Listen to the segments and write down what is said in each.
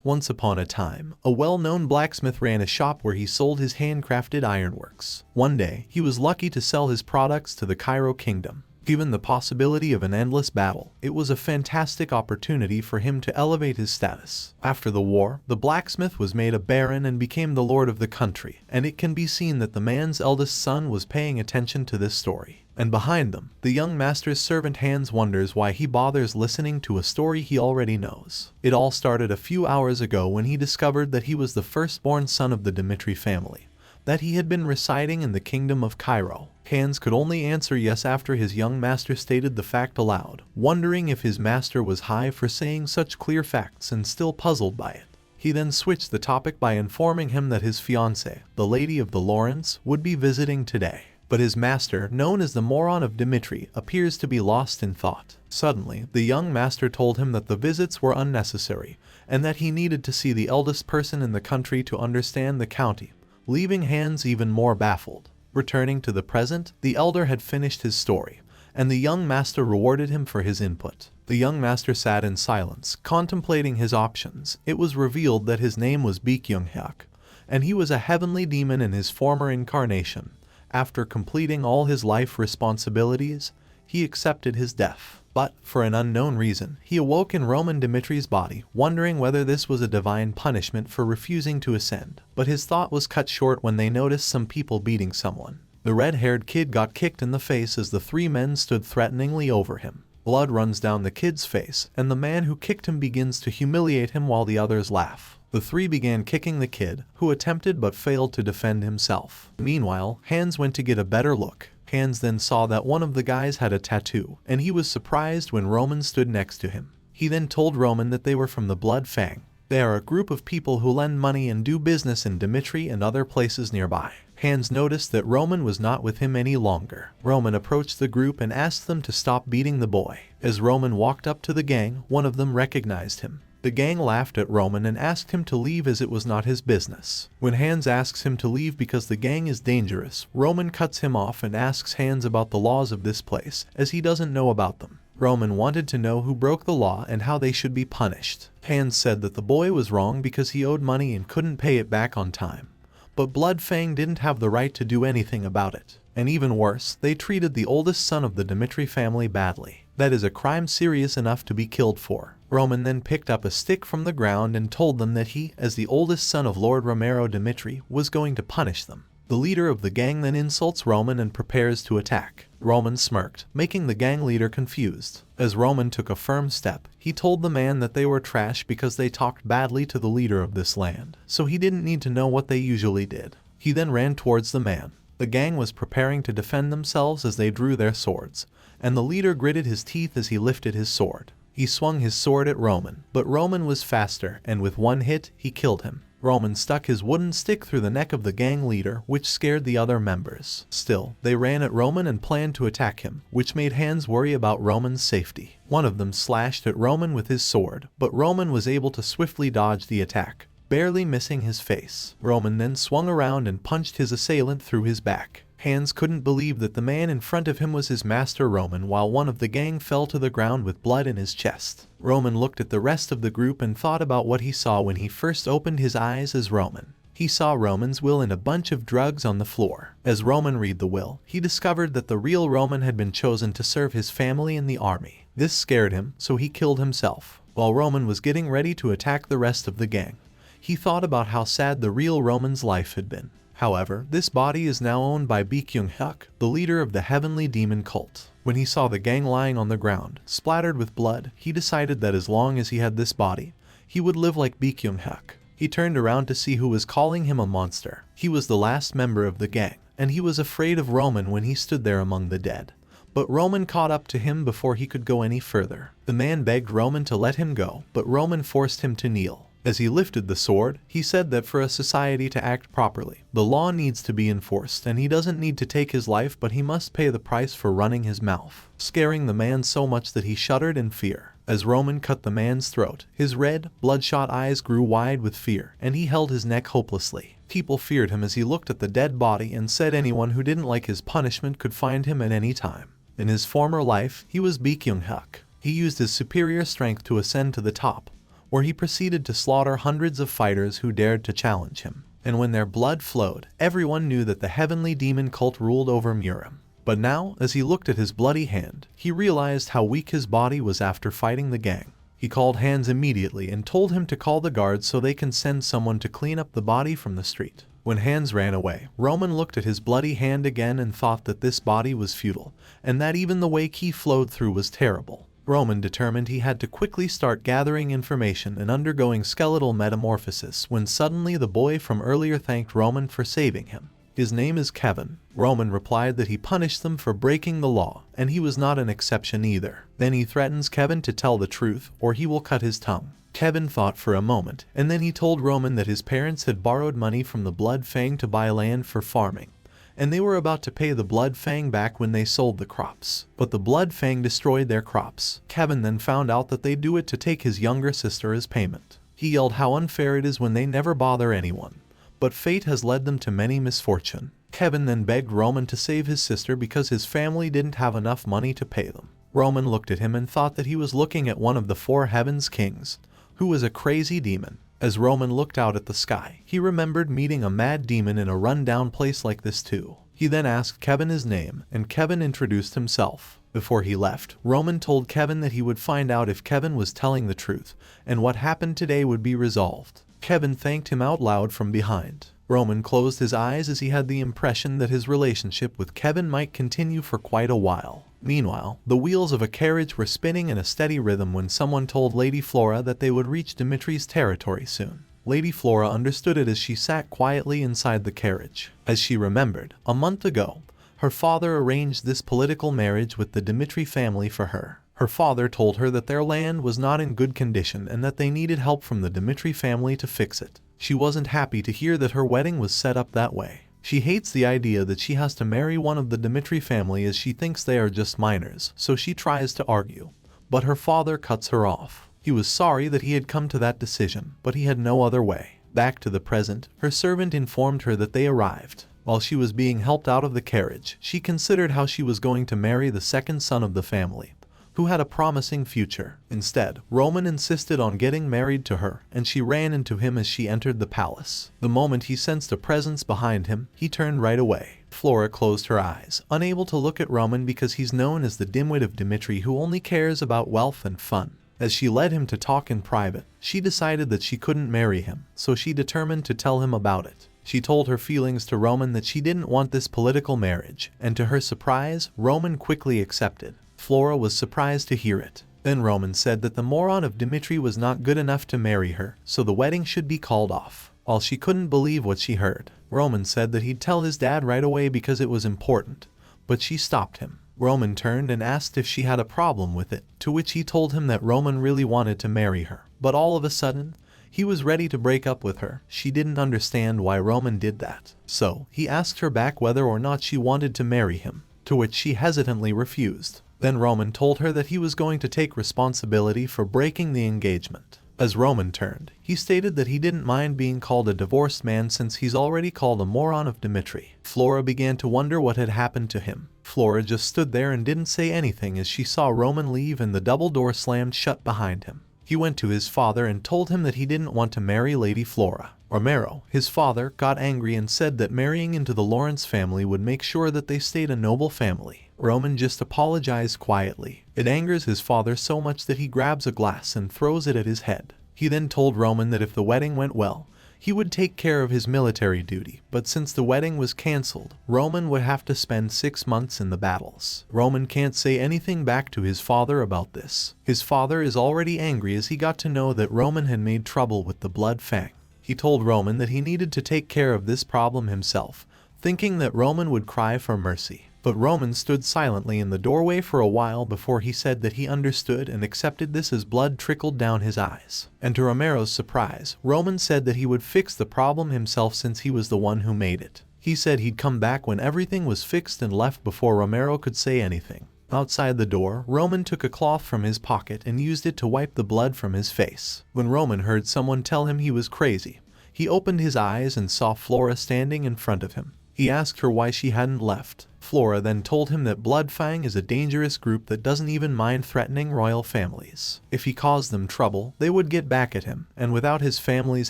Once upon a time, a well-known blacksmith ran a shop where he sold his handcrafted ironworks. One day, he was lucky to sell his products to the Cairo Kingdom. Given the possibility of an endless battle, it was a fantastic opportunity for him to elevate his status. After the war, the blacksmith was made a baron and became the lord of the country, and it can be seen that the man's eldest son was paying attention to this story. And behind them, the young master's servant Hans wonders why he bothers listening to a story he already knows. It all started a few hours ago when he discovered that he was the firstborn son of the Dimitri family, that he had been residing in the Kingdom of Cairo. Hans could only answer yes after his young master stated the fact aloud, wondering if his master was high for saying such clear facts and still puzzled by it. He then switched the topic by informing him that his fiancée, the Lady of the Lawrence, would be visiting today. But his master, known as the moron of Dimitri, appears to be lost in thought. Suddenly, the young master told him that the visits were unnecessary, and that he needed to see the eldest person in the country to understand the county, leaving Hans even more baffled. Returning to the present, the elder had finished his story, and the young master rewarded him for his input. The young master sat in silence, contemplating his options. It was revealed that his name was Baekhyung-hyuk, and he was a heavenly demon in his former incarnation. After completing all his life responsibilities, he accepted his death. But, for an unknown reason, he awoke in Roman Dimitri's body, wondering whether this was a divine punishment for refusing to ascend. But his thought was cut short when they noticed some people beating someone. The red-haired kid got kicked in the face as the three men stood threateningly over him. Blood runs down the kid's face, and the man who kicked him begins to humiliate him while the others laugh. The three began kicking the kid, who attempted but failed to defend himself. Meanwhile, Hans went to get a better look. Hans then saw that one of the guys had a tattoo, and he was surprised when Roman stood next to him. He then told Roman that they were from the Blood Fang. They are a group of people who lend money and do business in Dimitri and other places nearby. Hans noticed that Roman was not with him any longer. Roman approached the group and asked them to stop beating the boy. As Roman walked up to the gang, one of them recognized him. The gang laughed at Roman and asked him to leave as it was not his business. When Hans asks him to leave because the gang is dangerous, Roman cuts him off and asks Hans about the laws of this place, as he doesn't know about them. Roman wanted to know who broke the law and how they should be punished. Hans said that the boy was wrong because he owed money and couldn't pay it back on time. But Blood Fang didn't have the right to do anything about it. And even worse, they treated the oldest son of the Dimitri family badly. That is a crime serious enough to be killed for. Roman then picked up a stick from the ground and told them that he, as the oldest son of Lord Romero Dimitri, was going to punish them. The leader of the gang then insults Roman and prepares to attack. Roman smirked, making the gang leader confused. As Roman took a firm step, he told the man that they were trash because they talked badly to the leader of this land, so he didn't need to know what they usually did. He then ran towards the man. The gang was preparing to defend themselves as they drew their swords, and the leader gritted his teeth as he lifted his sword. He swung his sword at Roman, but Roman was faster, and with one hit, he killed him. Roman stuck his wooden stick through the neck of the gang leader, which scared the other members. Still, they ran at Roman and planned to attack him, which made Hans worry about Roman's safety. One of them slashed at Roman with his sword, but Roman was able to swiftly dodge the attack, barely missing his face. Roman then swung around and punched his assailant through his back. Hans couldn't believe that the man in front of him was his master Roman, while one of the gang fell to the ground with blood in his chest. Roman looked at the rest of the group and thought about what he saw when he first opened his eyes as Roman. He saw Roman's will and a bunch of drugs on the floor. As Roman read the will, he discovered that the real Roman had been chosen to serve his family in the army. This scared him, so he killed himself. While Roman was getting ready to attack the rest of the gang, he thought about how sad the real Roman's life had been. However, this body is now owned by Baekhyung-hyuk, the leader of the heavenly demon cult. When he saw the gang lying on the ground, splattered with blood, he decided that as long as he had this body, he would live like Baekhyung-hyuk. He turned around to see who was calling him a monster. He was the last member of the gang, and he was afraid of Roman when he stood there among the dead. But Roman caught up to him before he could go any further. The man begged Roman to let him go, but Roman forced him to kneel. As he lifted the sword, he said that for a society to act properly, the law needs to be enforced, and he doesn't need to take his life, but he must pay the price for running his mouth, scaring the man so much that he shuddered in fear. As Roman cut the man's throat, his red, bloodshot eyes grew wide with fear, and he held his neck hopelessly. People feared him as he looked at the dead body and said anyone who didn't like his punishment could find him at any time. In his former life, he was Baekhyung-hyuk. He used his superior strength to ascend to the top, where he proceeded to slaughter hundreds of fighters who dared to challenge him. And when their blood flowed, everyone knew that the heavenly demon cult ruled over Murim. But now, as he looked at his bloody hand, he realized how weak his body was after fighting the gang. He called Hans immediately and told him to call the guards so they can send someone to clean up the body from the street. When Hans ran away, Roman looked at his bloody hand again and thought that this body was futile, and that even the way Ki flowed through was terrible. Roman determined he had to quickly start gathering information and undergoing skeletal metamorphosis when suddenly the boy from earlier thanked Roman for saving him. His name is Kevin. Roman replied that he punished them for breaking the law, and he was not an exception either. Then he threatens Kevin to tell the truth, or he will cut his tongue. Kevin thought for a moment, and then he told Roman that his parents had borrowed money from the Blood Fang to buy land for farming, and they were about to pay the Blood Fang back when they sold the crops. But the Blood Fang destroyed their crops. Kevin then found out that they do it to take his younger sister as payment. He yelled how unfair it is when they never bother anyone, but fate has led them to many misfortune. Kevin then begged Roman to save his sister because his family didn't have enough money to pay them. Roman looked at him and thought that he was looking at one of the four heavens kings, who was a crazy demon. As Roman looked out at the sky, he remembered meeting a mad demon in a run-down place like this too. He then asked Kevin his name, and Kevin introduced himself. Before he left, Roman told Kevin that he would find out if Kevin was telling the truth, and what happened today would be resolved. Kevin thanked him out loud from behind. Roman closed his eyes as he had the impression that his relationship with Kevin might continue for quite a while. Meanwhile, the wheels of a carriage were spinning in a steady rhythm when someone told Lady Flora that they would reach Dimitri's territory soon. Lady Flora understood it as she sat quietly inside the carriage. As she remembered, a month ago, her father arranged this political marriage with the Dimitri family for her. Her father told her that their land was not in good condition and that they needed help from the Dimitri family to fix it. She wasn't happy to hear that her wedding was set up that way. She hates the idea that she has to marry one of the Dimitri family as she thinks they are just minors, so she tries to argue. But her father cuts her off. He was sorry that he had come to that decision, but he had no other way. Back to the present, her servant informed her that they arrived. While she was being helped out of the carriage, she considered how she was going to marry the second son of the family, who had a promising future. Instead, Roman insisted on getting married to her, and she ran into him as she entered the palace. The moment he sensed a presence behind him, he turned right away. Flora closed her eyes, unable to look at Roman because he's known as the dimwit of Dimitri who only cares about wealth and fun. As she led him to talk in private, she decided that she couldn't marry him, so she determined to tell him about it. She told her feelings to Roman that she didn't want this political marriage, and to her surprise, Roman quickly accepted. Flora was surprised to hear it. Then Roman said that the moron of Dimitri was not good enough to marry her, so the wedding should be called off. While she couldn't believe what she heard, Roman said that he'd tell his dad right away because it was important, but she stopped him. Roman turned and asked if she had a problem with it, to which he told him that Roman really wanted to marry her. But all of a sudden, he was ready to break up with her. She didn't understand why Roman did that. So, he asked her back whether or not she wanted to marry him, to which she hesitantly refused. Then Roman told her that he was going to take responsibility for breaking the engagement. As Roman turned, he stated that he didn't mind being called a divorced man since he's already called a moron of Dimitri. Flora began to wonder what had happened to him. Flora just stood there and didn't say anything as she saw Roman leave and the double door slammed shut behind him. He went to his father and told him that he didn't want to marry Lady Flora. Romero, his father, got angry and said that marrying into the Lawrence family would make sure that they stayed a noble family. Roman just apologized quietly. It angers his father so much that he grabs a glass and throws it at his head. He then told Roman that if the wedding went well, he would take care of his military duty, but since the wedding was cancelled, Roman would have to spend 6 months in the battles. Roman can't say anything back to his father about this. His father is already angry as he got to know that Roman had made trouble with the Blood Fang. He told Roman that he needed to take care of this problem himself, thinking that Roman would cry for mercy. But Roman stood silently in the doorway for a while before he said that he understood and accepted this as blood trickled down his eyes. And to Romero's surprise, Roman said that he would fix the problem himself since he was the one who made it. He said he'd come back when everything was fixed and left before Romero could say anything. Outside the door, Roman took a cloth from his pocket and used it to wipe the blood from his face. When Roman heard someone tell him he was crazy, he opened his eyes and saw Flora standing in front of him. He asked her why she hadn't left. Flora then told him that Blood Fang is a dangerous group that doesn't even mind threatening royal families. If he caused them trouble, they would get back at him, and without his family's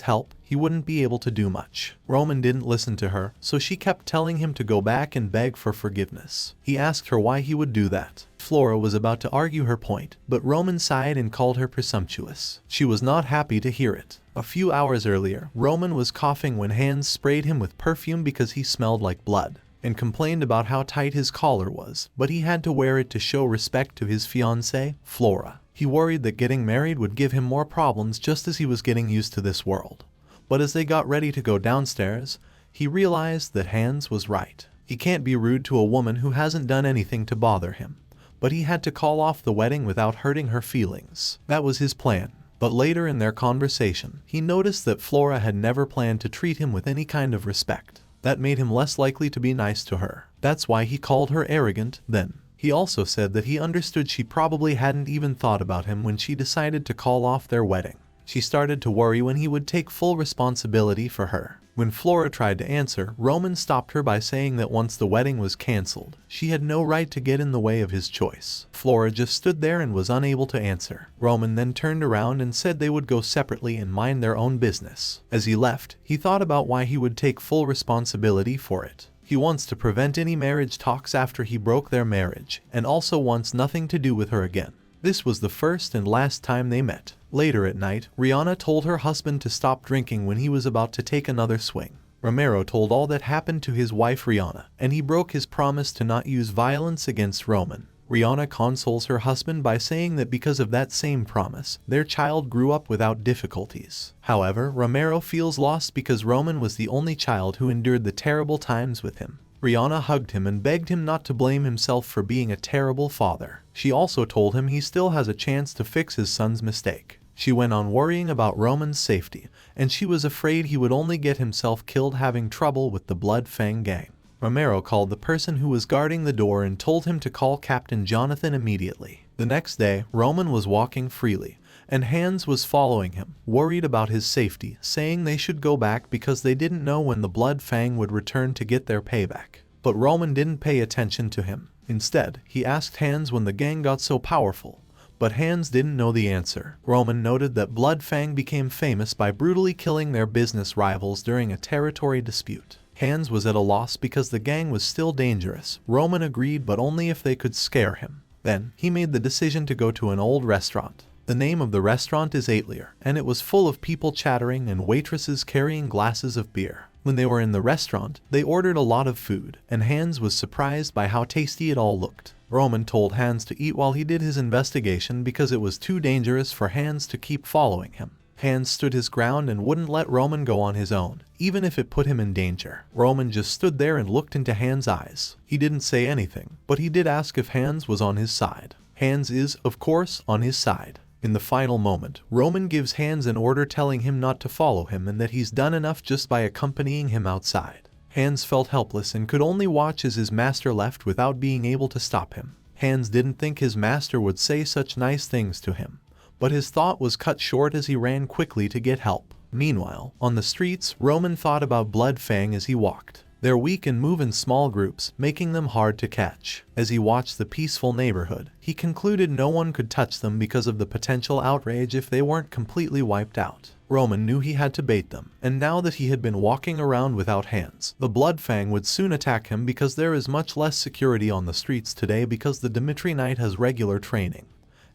help, he wouldn't be able to do much. Roman didn't listen to her, so she kept telling him to go back and beg for forgiveness. He asked her why he would do that. Flora was about to argue her point, but Roman sighed and called her presumptuous. She was not happy to hear it. A few hours earlier, Roman was coughing when Hans sprayed him with perfume because he smelled like blood, and complained about how tight his collar was, but he had to wear it to show respect to his fiancée, Flora. He worried that getting married would give him more problems just as he was getting used to this world. But as they got ready to go downstairs, he realized that Hans was right. He can't be rude to a woman who hasn't done anything to bother him. But he had to call off the wedding without hurting her feelings. That was his plan. But later in their conversation, he noticed that Flora had never planned to treat him with any kind of respect. That made him less likely to be nice to her. That's why he called her arrogant then. He also said that he understood she probably hadn't even thought about him when she decided to call off their wedding. She started to worry when he would take full responsibility for her. When Flora tried to answer, Roman stopped her by saying that once the wedding was cancelled, she had no right to get in the way of his choice. Flora just stood there and was unable to answer. Roman then turned around and said they would go separately and mind their own business. As he left, he thought about why he would take full responsibility for it. He wants to prevent any marriage talks after he broke their marriage, and also wants nothing to do with her again. This was the first and last time they met. Later at night, Rihanna told her husband to stop drinking when he was about to take another swing. Romero told all that happened to his wife Rihanna, and he broke his promise to not use violence against Roman. Rihanna consoles her husband by saying that because of that same promise, their child grew up without difficulties. However, Romero feels lost because Roman was the only child who endured the terrible times with him. Rihanna hugged him and begged him not to blame himself for being a terrible father. She also told him he still has a chance to fix his son's mistake. She went on worrying about Roman's safety, and she was afraid he would only get himself killed having trouble with the Blood Fang gang. Romero called the person who was guarding the door and told him to call Captain Jonathan immediately. The next day, Roman was walking freely, and Hans was following him, worried about his safety, saying they should go back because they didn't know when the Blood Fang would return to get their payback. But Roman didn't pay attention to him. Instead, he asked Hans when the gang got so powerful, but Hans didn't know the answer. Roman noted that Blood Fang became famous by brutally killing their business rivals during a territory dispute. Hans was at a loss because the gang was still dangerous. Roman agreed, but only if they could scare him. Then, he made the decision to go to an old restaurant. The name of the restaurant is Atelier, and it was full of people chattering and waitresses carrying glasses of beer. When they were in the restaurant, they ordered a lot of food, and Hans was surprised by how tasty it all looked. Roman told Hans to eat while he did his investigation because it was too dangerous for Hans to keep following him. Hans stood his ground and wouldn't let Roman go on his own, even if it put him in danger. Roman just stood there and looked into Hans' eyes. He didn't say anything, but he did ask if Hans was on his side. Hans is, of course, on his side. In the final moment, Roman gives Hans an order telling him not to follow him and that he's done enough just by accompanying him outside. Hans felt helpless and could only watch as his master left without being able to stop him. Hans didn't think his master would say such nice things to him, but his thought was cut short as he ran quickly to get help. Meanwhile, on the streets, Roman thought about Blood Fang as he walked. They're weak and move in small groups, making them hard to catch. As he watched the peaceful neighborhood, he concluded no one could touch them because of the potential outrage if they weren't completely wiped out. Roman knew he had to bait them, and now that he had been walking around without hands, the Blood Fang would soon attack him because there is much less security on the streets today because the Dimitri Knight has regular training,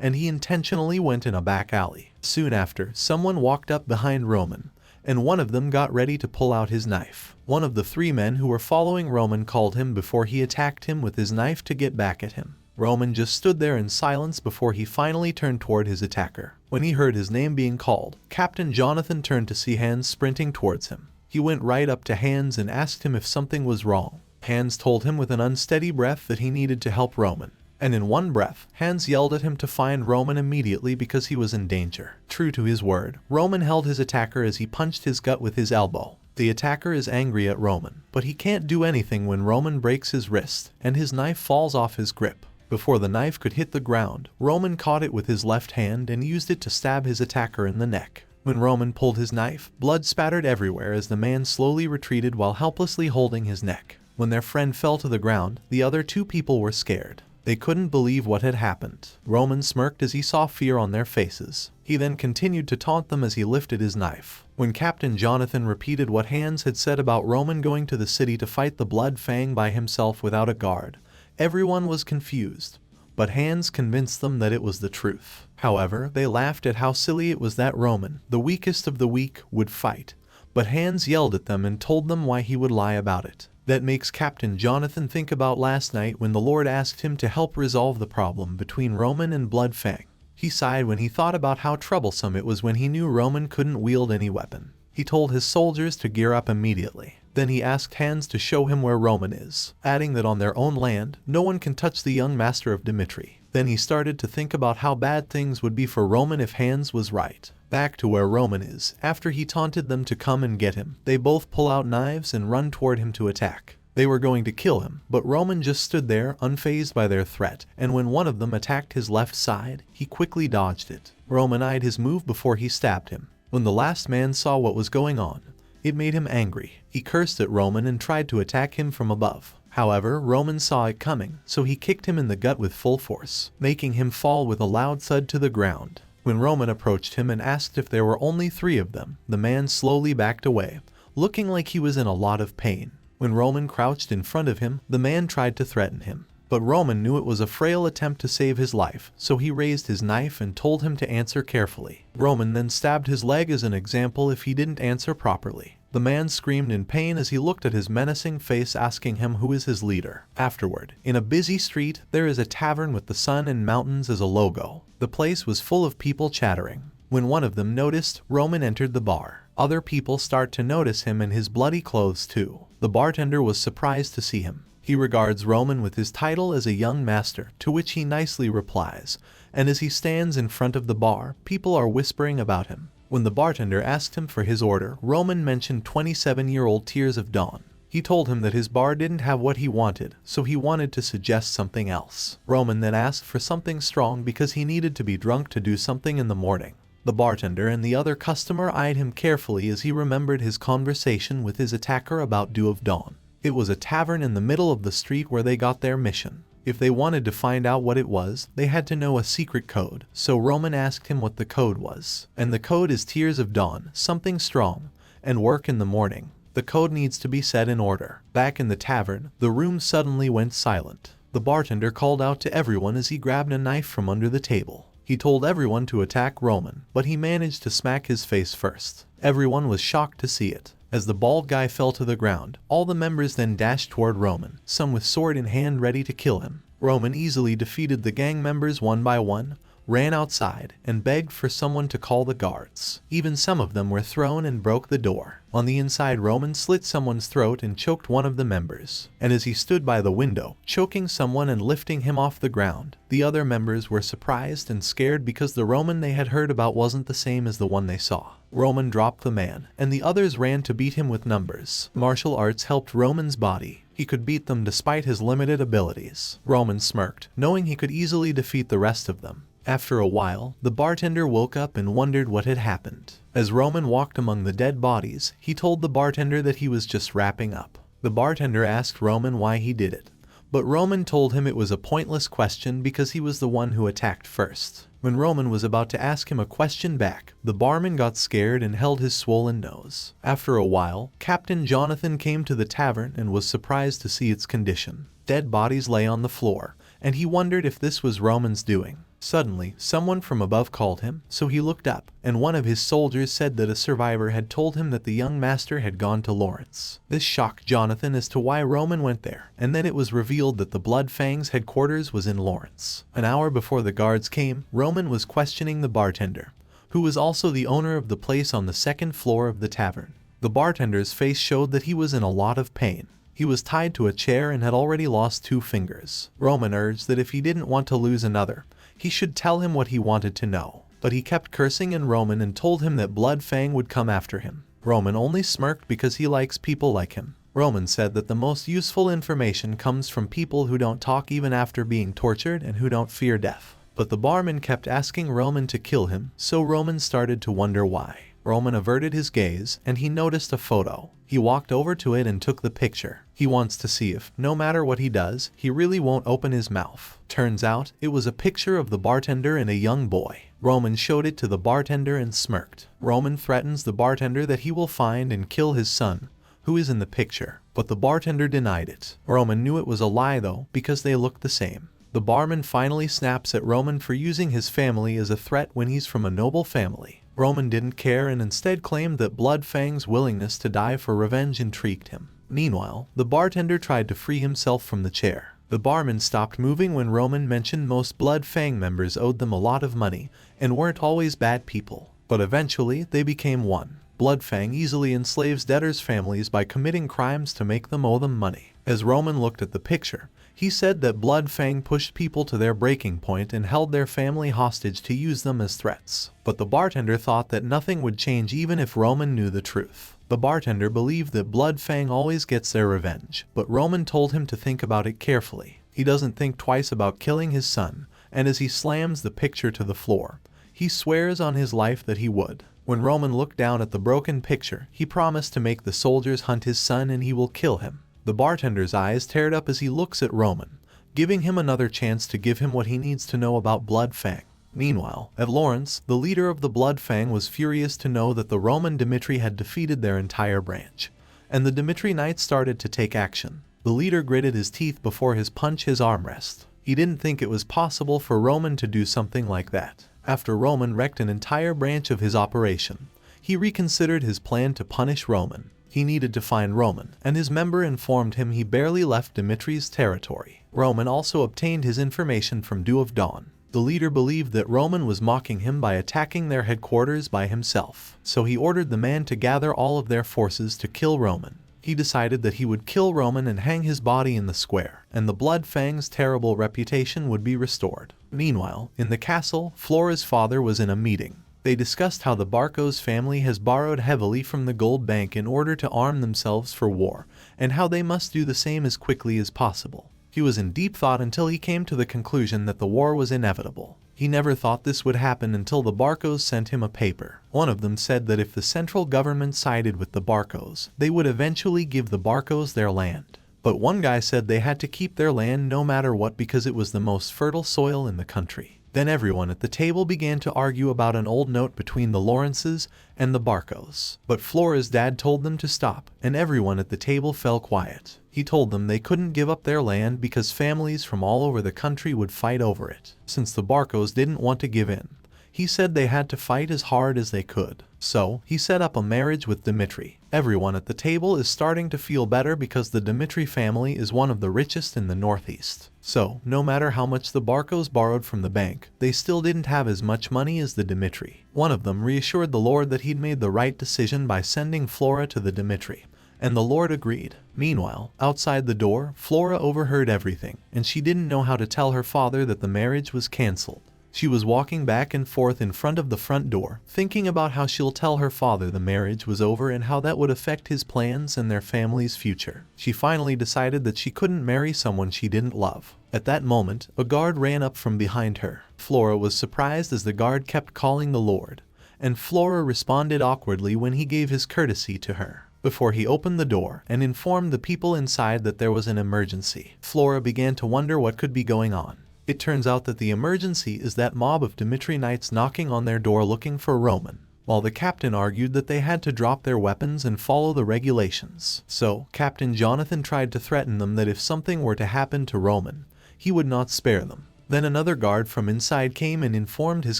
and he intentionally went in a back alley. Soon after, someone walked up behind Roman, and one of them got ready to pull out his knife. One of the three men who were following Roman called him before he attacked him with his knife to get back at him. Roman just stood there in silence before he finally turned toward his attacker. When he heard his name being called, Captain Jonathan turned to see Hans sprinting towards him. He went right up to Hans and asked him if something was wrong. Hans told him with an unsteady breath that he needed to help Roman. And in one breath, Hans yelled at him to find Roman immediately because he was in danger. True to his word, Roman held his attacker as he punched his gut with his elbow. The attacker is angry at Roman, but he can't do anything when Roman breaks his wrist, and his knife falls off his grip. Before the knife could hit the ground, Roman caught it with his left hand and used it to stab his attacker in the neck. When Roman pulled his knife, blood spattered everywhere as the man slowly retreated while helplessly holding his neck. When their friend fell to the ground, the other two people were scared. They couldn't believe what had happened. Roman smirked as he saw fear on their faces. He then continued to taunt them as he lifted his knife. When Captain Jonathan repeated what Hans had said about Roman going to the city to fight the Blood Fang by himself without a guard, everyone was confused. But Hans convinced them that it was the truth. However, they laughed at how silly it was that Roman, the weakest of the weak, would fight. But Hans yelled at them and told them why he would lie about it. That makes Captain Jonathan think about last night when the Lord asked him to help resolve the problem between Roman and Blood Fang. He sighed when he thought about how troublesome it was when he knew Roman couldn't wield any weapon. He told his soldiers to gear up immediately. Then he asked Hans to show him where Roman is, adding that on their own land, no one can touch the young master of Dimitri. Then he started to think about how bad things would be for Roman if Hans was right. Back to where Roman is, after he taunted them to come and get him, they both pull out knives and run toward him to attack. They were going to kill him, but Roman just stood there, unfazed by their threat, and when one of them attacked his left side, he quickly dodged it. Roman eyed his move before he stabbed him. When the last man saw what was going on, it made him angry. He cursed at Roman and tried to attack him from above. However, Roman saw it coming, so he kicked him in the gut with full force, making him fall with a loud thud to the ground. When Roman approached him and asked if there were only 3 of them, the man slowly backed away, looking like he was in a lot of pain. When Roman crouched in front of him, the man tried to threaten him. But Roman knew it was a frail attempt to save his life, so he raised his knife and told him to answer carefully. Roman then stabbed his leg as an example if he didn't answer properly. The man screamed in pain as he looked at his menacing face, asking him who is his leader. Afterward, in a busy street, there is a tavern with the sun and mountains as a logo. The place was full of people chattering. When one of them noticed, Roman entered the bar. Other people start to notice him and his bloody clothes too. The bartender was surprised to see him. He regards Roman with his title as a young master, to which he nicely replies, and as he stands in front of the bar, people are whispering about him. When the bartender asked him for his order, Roman mentioned 27-year-old Tears of Dawn. He told him that his bar didn't have what he wanted, so he wanted to suggest something else. Roman then asked for something strong because he needed to be drunk to do something in the morning. The bartender and the other customer eyed him carefully as he remembered his conversation with his attacker about Dew of Dawn. It was a tavern in the middle of the street where they got their mission. If they wanted to find out what it was, they had to know a secret code, so Roman asked him what the code was. And the code is Tears of Dawn, something strong, and work in the morning. The code needs to be said in order. Back in the tavern, the room suddenly went silent. The bartender called out to everyone as he grabbed a knife from under the table. He told everyone to attack Roman, but he managed to smack his face first. Everyone was shocked to see it. As the bald guy fell to the ground, all the members then dashed toward Roman, some with sword in hand ready to kill him. Roman easily defeated the gang members one by one, ran outside, and begged for someone to call the guards. Even some of them were thrown and broke the door. On the inside, Roman slit someone's throat and choked one of the members. And as he stood by the window, choking someone and lifting him off the ground, the other members were surprised and scared because the Roman they had heard about wasn't the same as the one they saw. Roman dropped the man, and the others ran to beat him with numbers. Martial arts helped Roman's body. He could beat them despite his limited abilities. Roman smirked, knowing he could easily defeat the rest of them. After a while, the bartender woke up and wondered what had happened. As Roman walked among the dead bodies, he told the bartender that he was just wrapping up. The bartender asked Roman why he did it, but Roman told him it was a pointless question because he was the one who attacked first. When Roman was about to ask him a question back, the barman got scared and held his swollen nose. After a while, Captain Jonathan came to the tavern and was surprised to see its condition. Dead bodies lay on the floor, and he wondered if this was Roman's doing. Suddenly, someone from above called him, so he looked up, and one of his soldiers said that a survivor had told him that the young master had gone to Lawrence. This shocked Jonathan as to why Roman went there, and then it was revealed that the Blood Fang's headquarters was in Lawrence. An hour before the guards came, Roman was questioning the bartender, who was also the owner of the place on the second floor of the tavern. The bartender's face showed that he was in a lot of pain. He was tied to a chair and had already lost 2 fingers. Roman urged that if he didn't want to lose another, he should tell him what he wanted to know. But he kept cursing at Roman and told him that Blood Fang would come after him. Roman only smirked because he likes people like him. Roman said that the most useful information comes from people who don't talk even after being tortured and who don't fear death. But the barman kept asking Roman to kill him, so Roman started to wonder why. Roman averted his gaze, and he noticed a photo. He walked over to it and took the picture. He wants to see if, no matter what he does, he really won't open his mouth. Turns out, it was a picture of the bartender and a young boy. Roman showed it to the bartender and smirked. Roman threatens the bartender that he will find and kill his son, who is in the picture, but the bartender denied it. Roman knew it was a lie though, because they looked the same. The barman finally snaps at Roman for using his family as a threat when he's from a noble family. Roman didn't care and instead claimed that Blood Fang's willingness to die for revenge intrigued him. Meanwhile, the bartender tried to free himself from the chair. The barman stopped moving when Roman mentioned most Blood Fang members owed them a lot of money and weren't always bad people, but eventually they became one. Blood Fang easily enslaves debtors' families by committing crimes to make them owe them money. As Roman looked at the picture, he said that Blood Fang pushed people to their breaking point and held their family hostage to use them as threats. But the bartender thought that nothing would change even if Roman knew the truth. The bartender believed that Blood Fang always gets their revenge, but Roman told him to think about it carefully. He doesn't think twice about killing his son, and as he slams the picture to the floor, he swears on his life that he would. When Roman looked down at the broken picture, he promised to make the soldiers hunt his son and he will kill him. The bartender's eyes teared up as he looks at Roman, giving him another chance to give him what he needs to know about Blood Fang. Meanwhile, at Lawrence, the leader of the Blood Fang was furious to know that the Roman Dimitri had defeated their entire branch, and the Dimitri Knights started to take action. The leader gritted his teeth before his armrest. He didn't think it was possible for Roman to do something like that. After Roman wrecked an entire branch of his operation, he reconsidered his plan to punish Roman. He needed to find Roman, and his member informed him he barely left Dimitri's territory. Roman also obtained his information from Dew of Dawn. The leader believed that Roman was mocking him by attacking their headquarters by himself, so he ordered the man to gather all of their forces to kill Roman. He decided that he would kill Roman and hang his body in the square, and the Blood Fang's terrible reputation would be restored. Meanwhile, in the castle, Flora's father was in a meeting. They discussed how the Barco's family has borrowed heavily from the gold bank in order to arm themselves for war, and how they must do the same as quickly as possible. He was in deep thought until he came to the conclusion that the war was inevitable. He never thought this would happen until the Barcos sent him a paper. One of them said that if the central government sided with the Barcos, they would eventually give the Barcos their land. But one guy said they had to keep their land no matter what because it was the most fertile soil in the country. Then everyone at the table began to argue about an old note between the Lawrences and the Barcos. But Flora's dad told them to stop, and everyone at the table fell quiet. He told them they couldn't give up their land because families from all over the country would fight over it. Since the Barcos didn't want to give in, he said they had to fight as hard as they could. So, he set up a marriage with Dimitri. Everyone at the table is starting to feel better because the Dimitri family is one of the richest in the Northeast. So, no matter how much the Barcos borrowed from the bank, they still didn't have as much money as the Dimitri. One of them reassured the Lord that he'd made the right decision by sending Flora to the Dimitri, and the Lord agreed. Meanwhile, outside the door, Flora overheard everything, and she didn't know how to tell her father that the marriage was cancelled. She was walking back and forth in front of the front door, thinking about how she'll tell her father the marriage was over and how that would affect his plans and their family's future. She finally decided that she couldn't marry someone she didn't love. At that moment, a guard ran up from behind her. Flora was surprised as the guard kept calling the Lord, and Flora responded awkwardly when he gave his courtesy to her. Before he opened the door and informed the people inside that there was an emergency, Flora began to wonder what could be going on. It turns out that the emergency is that mob of Dimitri Knights knocking on their door looking for Roman, while the captain argued that they had to drop their weapons and follow the regulations. So, Captain Jonathan tried to threaten them that if something were to happen to Roman, he would not spare them. Then another guard from inside came and informed his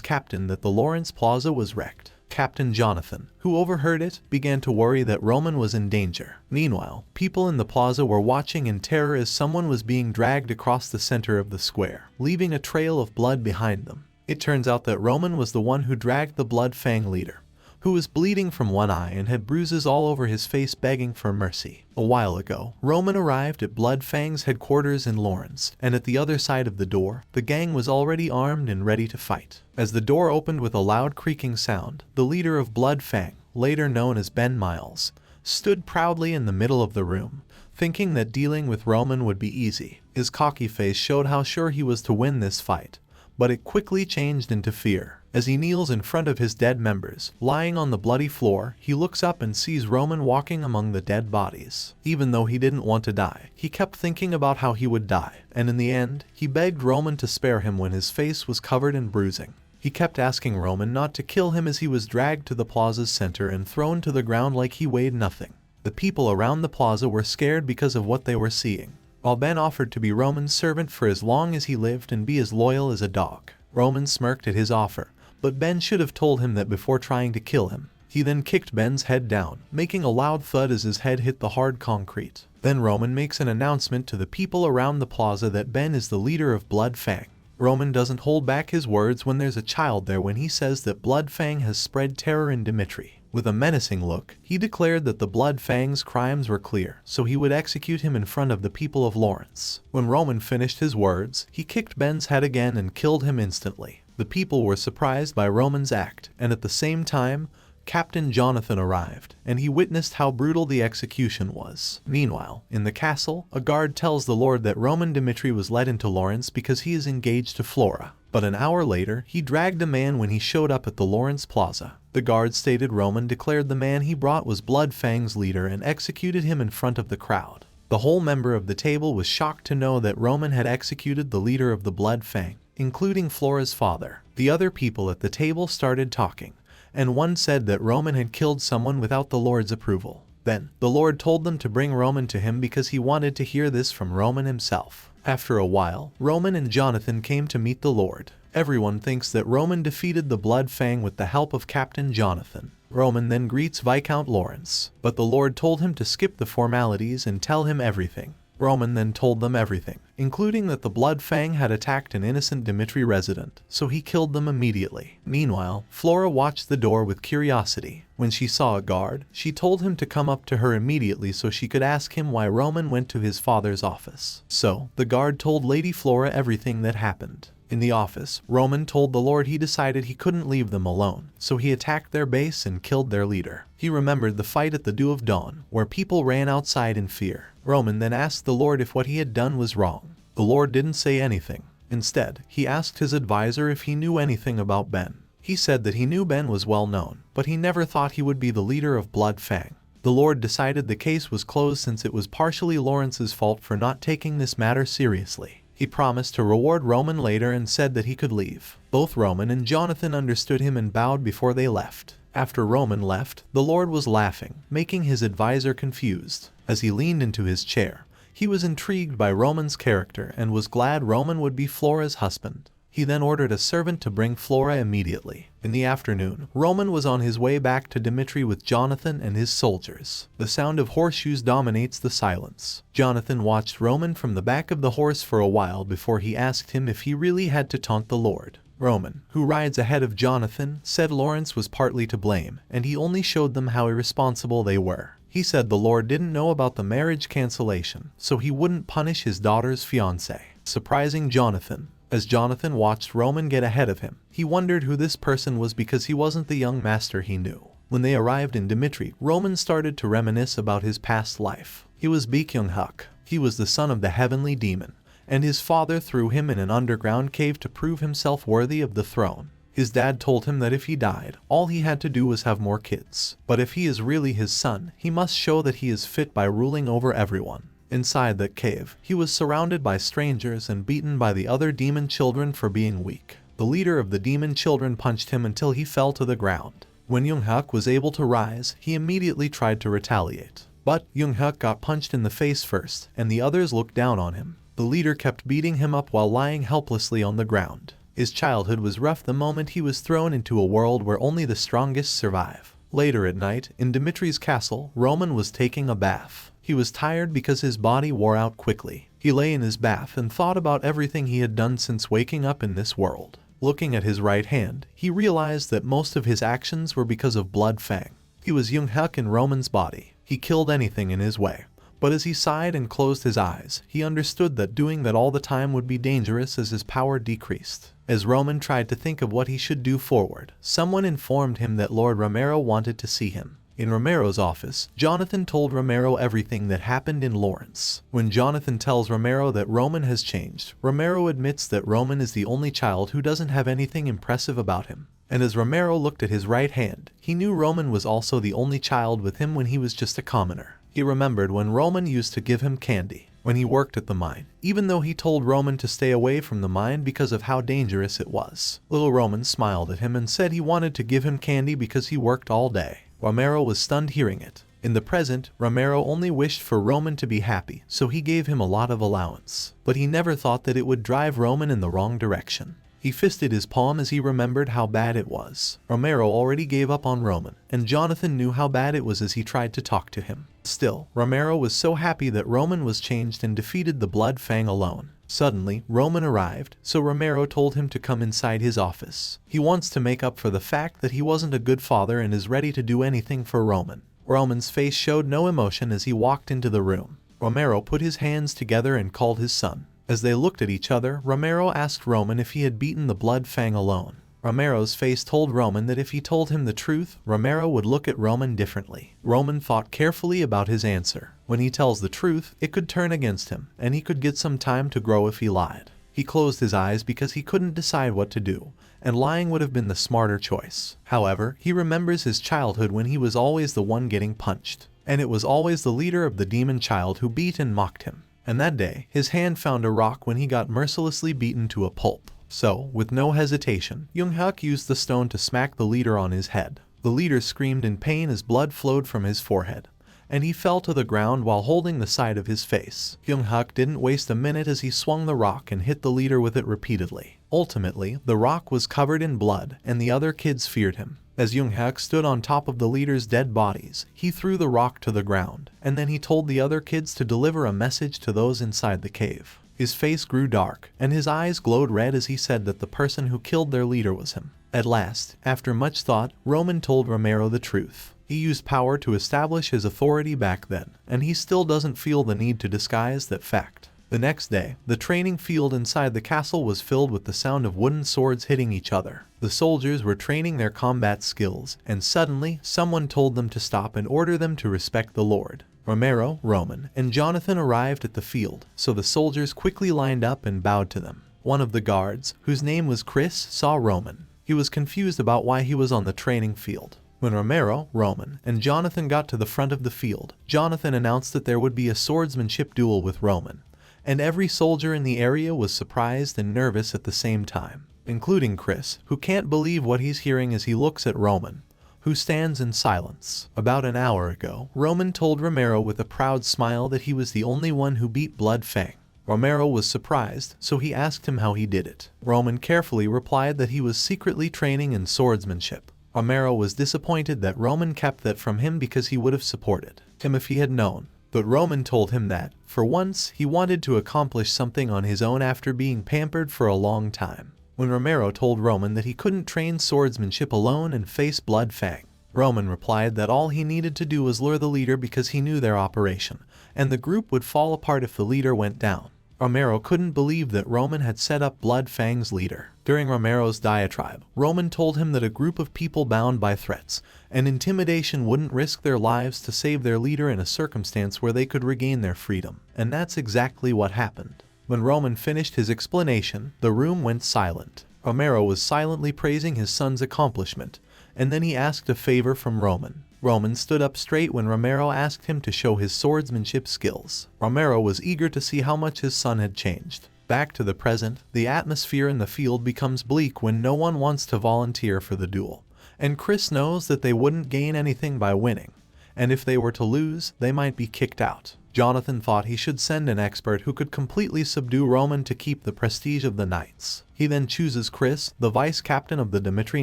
captain that the Lawrence Plaza was wrecked. Captain Jonathan, who overheard it, began to worry that Roman was in danger. Meanwhile, people in the plaza were watching in terror as someone was being dragged across the center of the square, leaving a trail of blood behind them. It turns out that Roman was the one who dragged the Blood Fang leader, who was bleeding from one eye and had bruises all over his face begging for mercy. A while ago, Roman arrived at Blood Fang's headquarters in Lawrence, and at the other side of the door, the gang was already armed and ready to fight. As the door opened with a loud creaking sound, the leader of Blood Fang, later known as Ben Miles, stood proudly in the middle of the room, thinking that dealing with Roman would be easy. His cocky face showed how sure he was to win this fight, but it quickly changed into fear. As he kneels in front of his dead members, lying on the bloody floor, he looks up and sees Roman walking among the dead bodies. Even though he didn't want to die, he kept thinking about how he would die, and in the end, he begged Roman to spare him when his face was covered in bruising. He kept asking Roman not to kill him as he was dragged to the plaza's center and thrown to the ground like he weighed nothing. The people around the plaza were scared because of what they were seeing. While Ben offered to be Roman's servant for as long as he lived and be as loyal as a dog, Roman smirked at his offer. But Ben should have told him that before trying to kill him. He then kicked Ben's head down, making a loud thud as his head hit the hard concrete. Then Roman makes an announcement to the people around the plaza that Ben is the leader of Blood Fang. Roman doesn't hold back his words when there's a child there when he says that Blood Fang has spread terror in Dimitri. With a menacing look, he declared that the Blood Fang's crimes were clear, so he would execute him in front of the people of Lawrence. When Roman finished his words, he kicked Ben's head again and killed him instantly. The people were surprised by Roman's act, and at the same time, Captain Jonathan arrived, and he witnessed how brutal the execution was. Meanwhile, in the castle, a guard tells the Lord that Roman Dimitri was led into Lawrence because he is engaged to Flora. But an hour later, he dragged a man when he showed up at the Lawrence Plaza. The guard stated Roman declared the man he brought was Blood Fang's leader and executed him in front of the crowd. The whole member of the table was shocked to know that Roman had executed the leader of the Blood Fang, including Flora's father. The other people at the table started talking, and one said that Roman had killed someone without the Lord's approval. Then, the Lord told them to bring Roman to him because he wanted to hear this from Roman himself. After a while, Roman and Jonathan came to meet the Lord. Everyone thinks that Roman defeated the Blood Fang with the help of Captain Jonathan. Roman then greets Viscount Lawrence, but the Lord told him to skip the formalities and tell him everything. Roman then told them everything, including that the Blood Fang had attacked an innocent Dimitri resident, so he killed them immediately. Meanwhile, Flora watched the door with curiosity. When she saw a guard, she told him to come up to her immediately so she could ask him why Roman went to his father's office. So, the guard told Lady Flora everything that happened. In the office, Roman told the Lord he decided he couldn't leave them alone, so he attacked their base and killed their leader. He remembered the fight at the Dew of Dawn, where people ran outside in fear. Roman then asked the Lord if what he had done was wrong. The Lord didn't say anything. Instead, he asked his advisor if he knew anything about Ben. He said that he knew Ben was well known, but he never thought he would be the leader of Blood Fang. The Lord decided the case was closed since it was partially Lawrence's fault for not taking this matter seriously. He promised to reward Roman later and said that he could leave. Both Roman and Jonathan understood him and bowed before they left. After Roman left, the Lord was laughing, making his advisor confused. As he leaned into his chair, he was intrigued by Roman's character and was glad Roman would be Flora's husband. He then ordered a servant to bring Flora immediately. In the afternoon, Roman was on his way back to Dimitri with Jonathan and his soldiers. The sound of horseshoes dominates the silence. Jonathan watched Roman from the back of the horse for a while before he asked him if he really had to taunt the Lord. Roman, who rides ahead of Jonathan, said Lawrence was partly to blame, and he only showed them how irresponsible they were. He said the Lord didn't know about the marriage cancellation, so he wouldn't punish his daughter's fiancé, surprising Jonathan. As Jonathan watched Roman get ahead of him, he wondered who this person was because he wasn't the young master he knew. When they arrived in Dimitri, Roman started to reminisce about his past life. He was Baek-Young-huk. He was the son of the heavenly demon, and his father threw him in an underground cave to prove himself worthy of the throne. His dad told him that if he died, all he had to do was have more kids. But if he is really his son, he must show that he is fit by ruling over everyone. Inside that cave, he was surrounded by strangers and beaten by the other demon children for being weak. The leader of the demon children punched him until he fell to the ground. When Young-huk was able to rise, he immediately tried to retaliate. But Young-huk got punched in the face first, and the others looked down on him. The leader kept beating him up while lying helplessly on the ground. His childhood was rough the moment he was thrown into a world where only the strongest survive. Later at night, in Dimitri's castle, Roman was taking a bath. He was tired because his body wore out quickly. He lay in his bath and thought about everything he had done since waking up in this world. Looking at his right hand, he realized that most of his actions were because of Blood Fang. He was Young-huk in Roman's body. He killed anything in his way. But as he sighed and closed his eyes, he understood that doing that all the time would be dangerous as his power decreased. As Roman tried to think of what he should do forward, someone informed him that Lord Romero wanted to see him. In Romero's office, Jonathan told Romero everything that happened in Lawrence. When Jonathan tells Romero that Roman has changed, Romero admits that Roman is the only child who doesn't have anything impressive about him. And as Romero looked at his right hand, he knew Roman was also the only child with him when he was just a commoner. He remembered when Roman used to give him candy when he worked at the mine, even though he told Roman to stay away from the mine because of how dangerous it was. Little Roman smiled at him and said he wanted to give him candy because he worked all day. Romero was stunned hearing it. In the present, Romero only wished for Roman to be happy, so he gave him a lot of allowance. But he never thought that it would drive Roman in the wrong direction. He fisted his palm as he remembered how bad it was. Romero already gave up on Roman, and Jonathan knew how bad it was as he tried to talk to him. Still, Romero was so happy that Roman was changed and defeated the Blood Fang alone. Suddenly, Roman arrived, so Romero told him to come inside his office. He wants to make up for the fact that he wasn't a good father and is ready to do anything for Roman. Roman's face showed no emotion as he walked into the room. Romero put his hands together and called his son. As they looked at each other, Romero asked Roman if he had beaten the Blood Fang alone. Romero's face told Roman that if he told him the truth, Romero would look at Roman differently. Roman thought carefully about his answer. When he tells the truth, it could turn against him, and he could get some time to grow if he lied. He closed his eyes because he couldn't decide what to do, and lying would have been the smarter choice. However, he remembers his childhood when he was always the one getting punched, and it was always the leader of the demon child who beat and mocked him. And that day, his hand found a rock when he got mercilessly beaten to a pulp. So, with no hesitation, Young-hak used the stone to smack the leader on his head. The leader screamed in pain as blood flowed from his forehead, and he fell to the ground while holding the side of his face. Young-hak didn't waste a minute as he swung the rock and hit the leader with it repeatedly. Ultimately, the rock was covered in blood, and the other kids feared him. As Young-hak stood on top of the leader's dead bodies, he threw the rock to the ground, and then he told the other kids to deliver a message to those inside the cave. His face grew dark, and his eyes glowed red as he said that the person who killed their leader was him. At last, after much thought, Roman told Romero the truth. He used power to establish his authority back then, and he still doesn't feel the need to disguise that fact. The next day, the training field inside the castle was filled with the sound of wooden swords hitting each other. The soldiers were training their combat skills, and suddenly, someone told them to stop and order them to respect the Lord. Romero, Roman, and Jonathan arrived at the field, so the soldiers quickly lined up and bowed to them. One of the guards, whose name was Chris, saw Roman. He was confused about why he was on the training field. When Romero, Roman, and Jonathan got to the front of the field, Jonathan announced that there would be a swordsmanship duel with Roman, and every soldier in the area was surprised and nervous at the same time, including Chris, who can't believe what he's hearing as he looks at Roman, who stands in silence. About an hour ago, Roman told Romero with a proud smile that he was the only one who beat Blood Fang. Romero was surprised, so he asked him how he did it. Roman carefully replied that he was secretly training in swordsmanship. Romero was disappointed that Roman kept that from him because he would have supported him if he had known. But Roman told him that, for once, he wanted to accomplish something on his own after being pampered for a long time. When Romero told Roman that he couldn't train swordsmanship alone and face Blood Fang, Roman replied that all he needed to do was lure the leader because he knew their operation, and the group would fall apart if the leader went down. Romero couldn't believe that Roman had set up Blood Fang's leader. During Romero's diatribe, Roman told him that a group of people bound by threats and intimidation wouldn't risk their lives to save their leader in a circumstance where they could regain their freedom. And that's exactly what happened. When Roman finished his explanation, the room went silent. Romero was silently praising his son's accomplishment, and then he asked a favor from Roman. Roman stood up straight when Romero asked him to show his swordsmanship skills. Romero was eager to see how much his son had changed. Back to the present, the atmosphere in the field becomes bleak when no one wants to volunteer for the duel, and Chris knows that they wouldn't gain anything by winning, and if they were to lose, they might be kicked out. Jonathan thought he should send an expert who could completely subdue Roman to keep the prestige of the Knights. He then chooses Chris, the vice captain of the Dimitri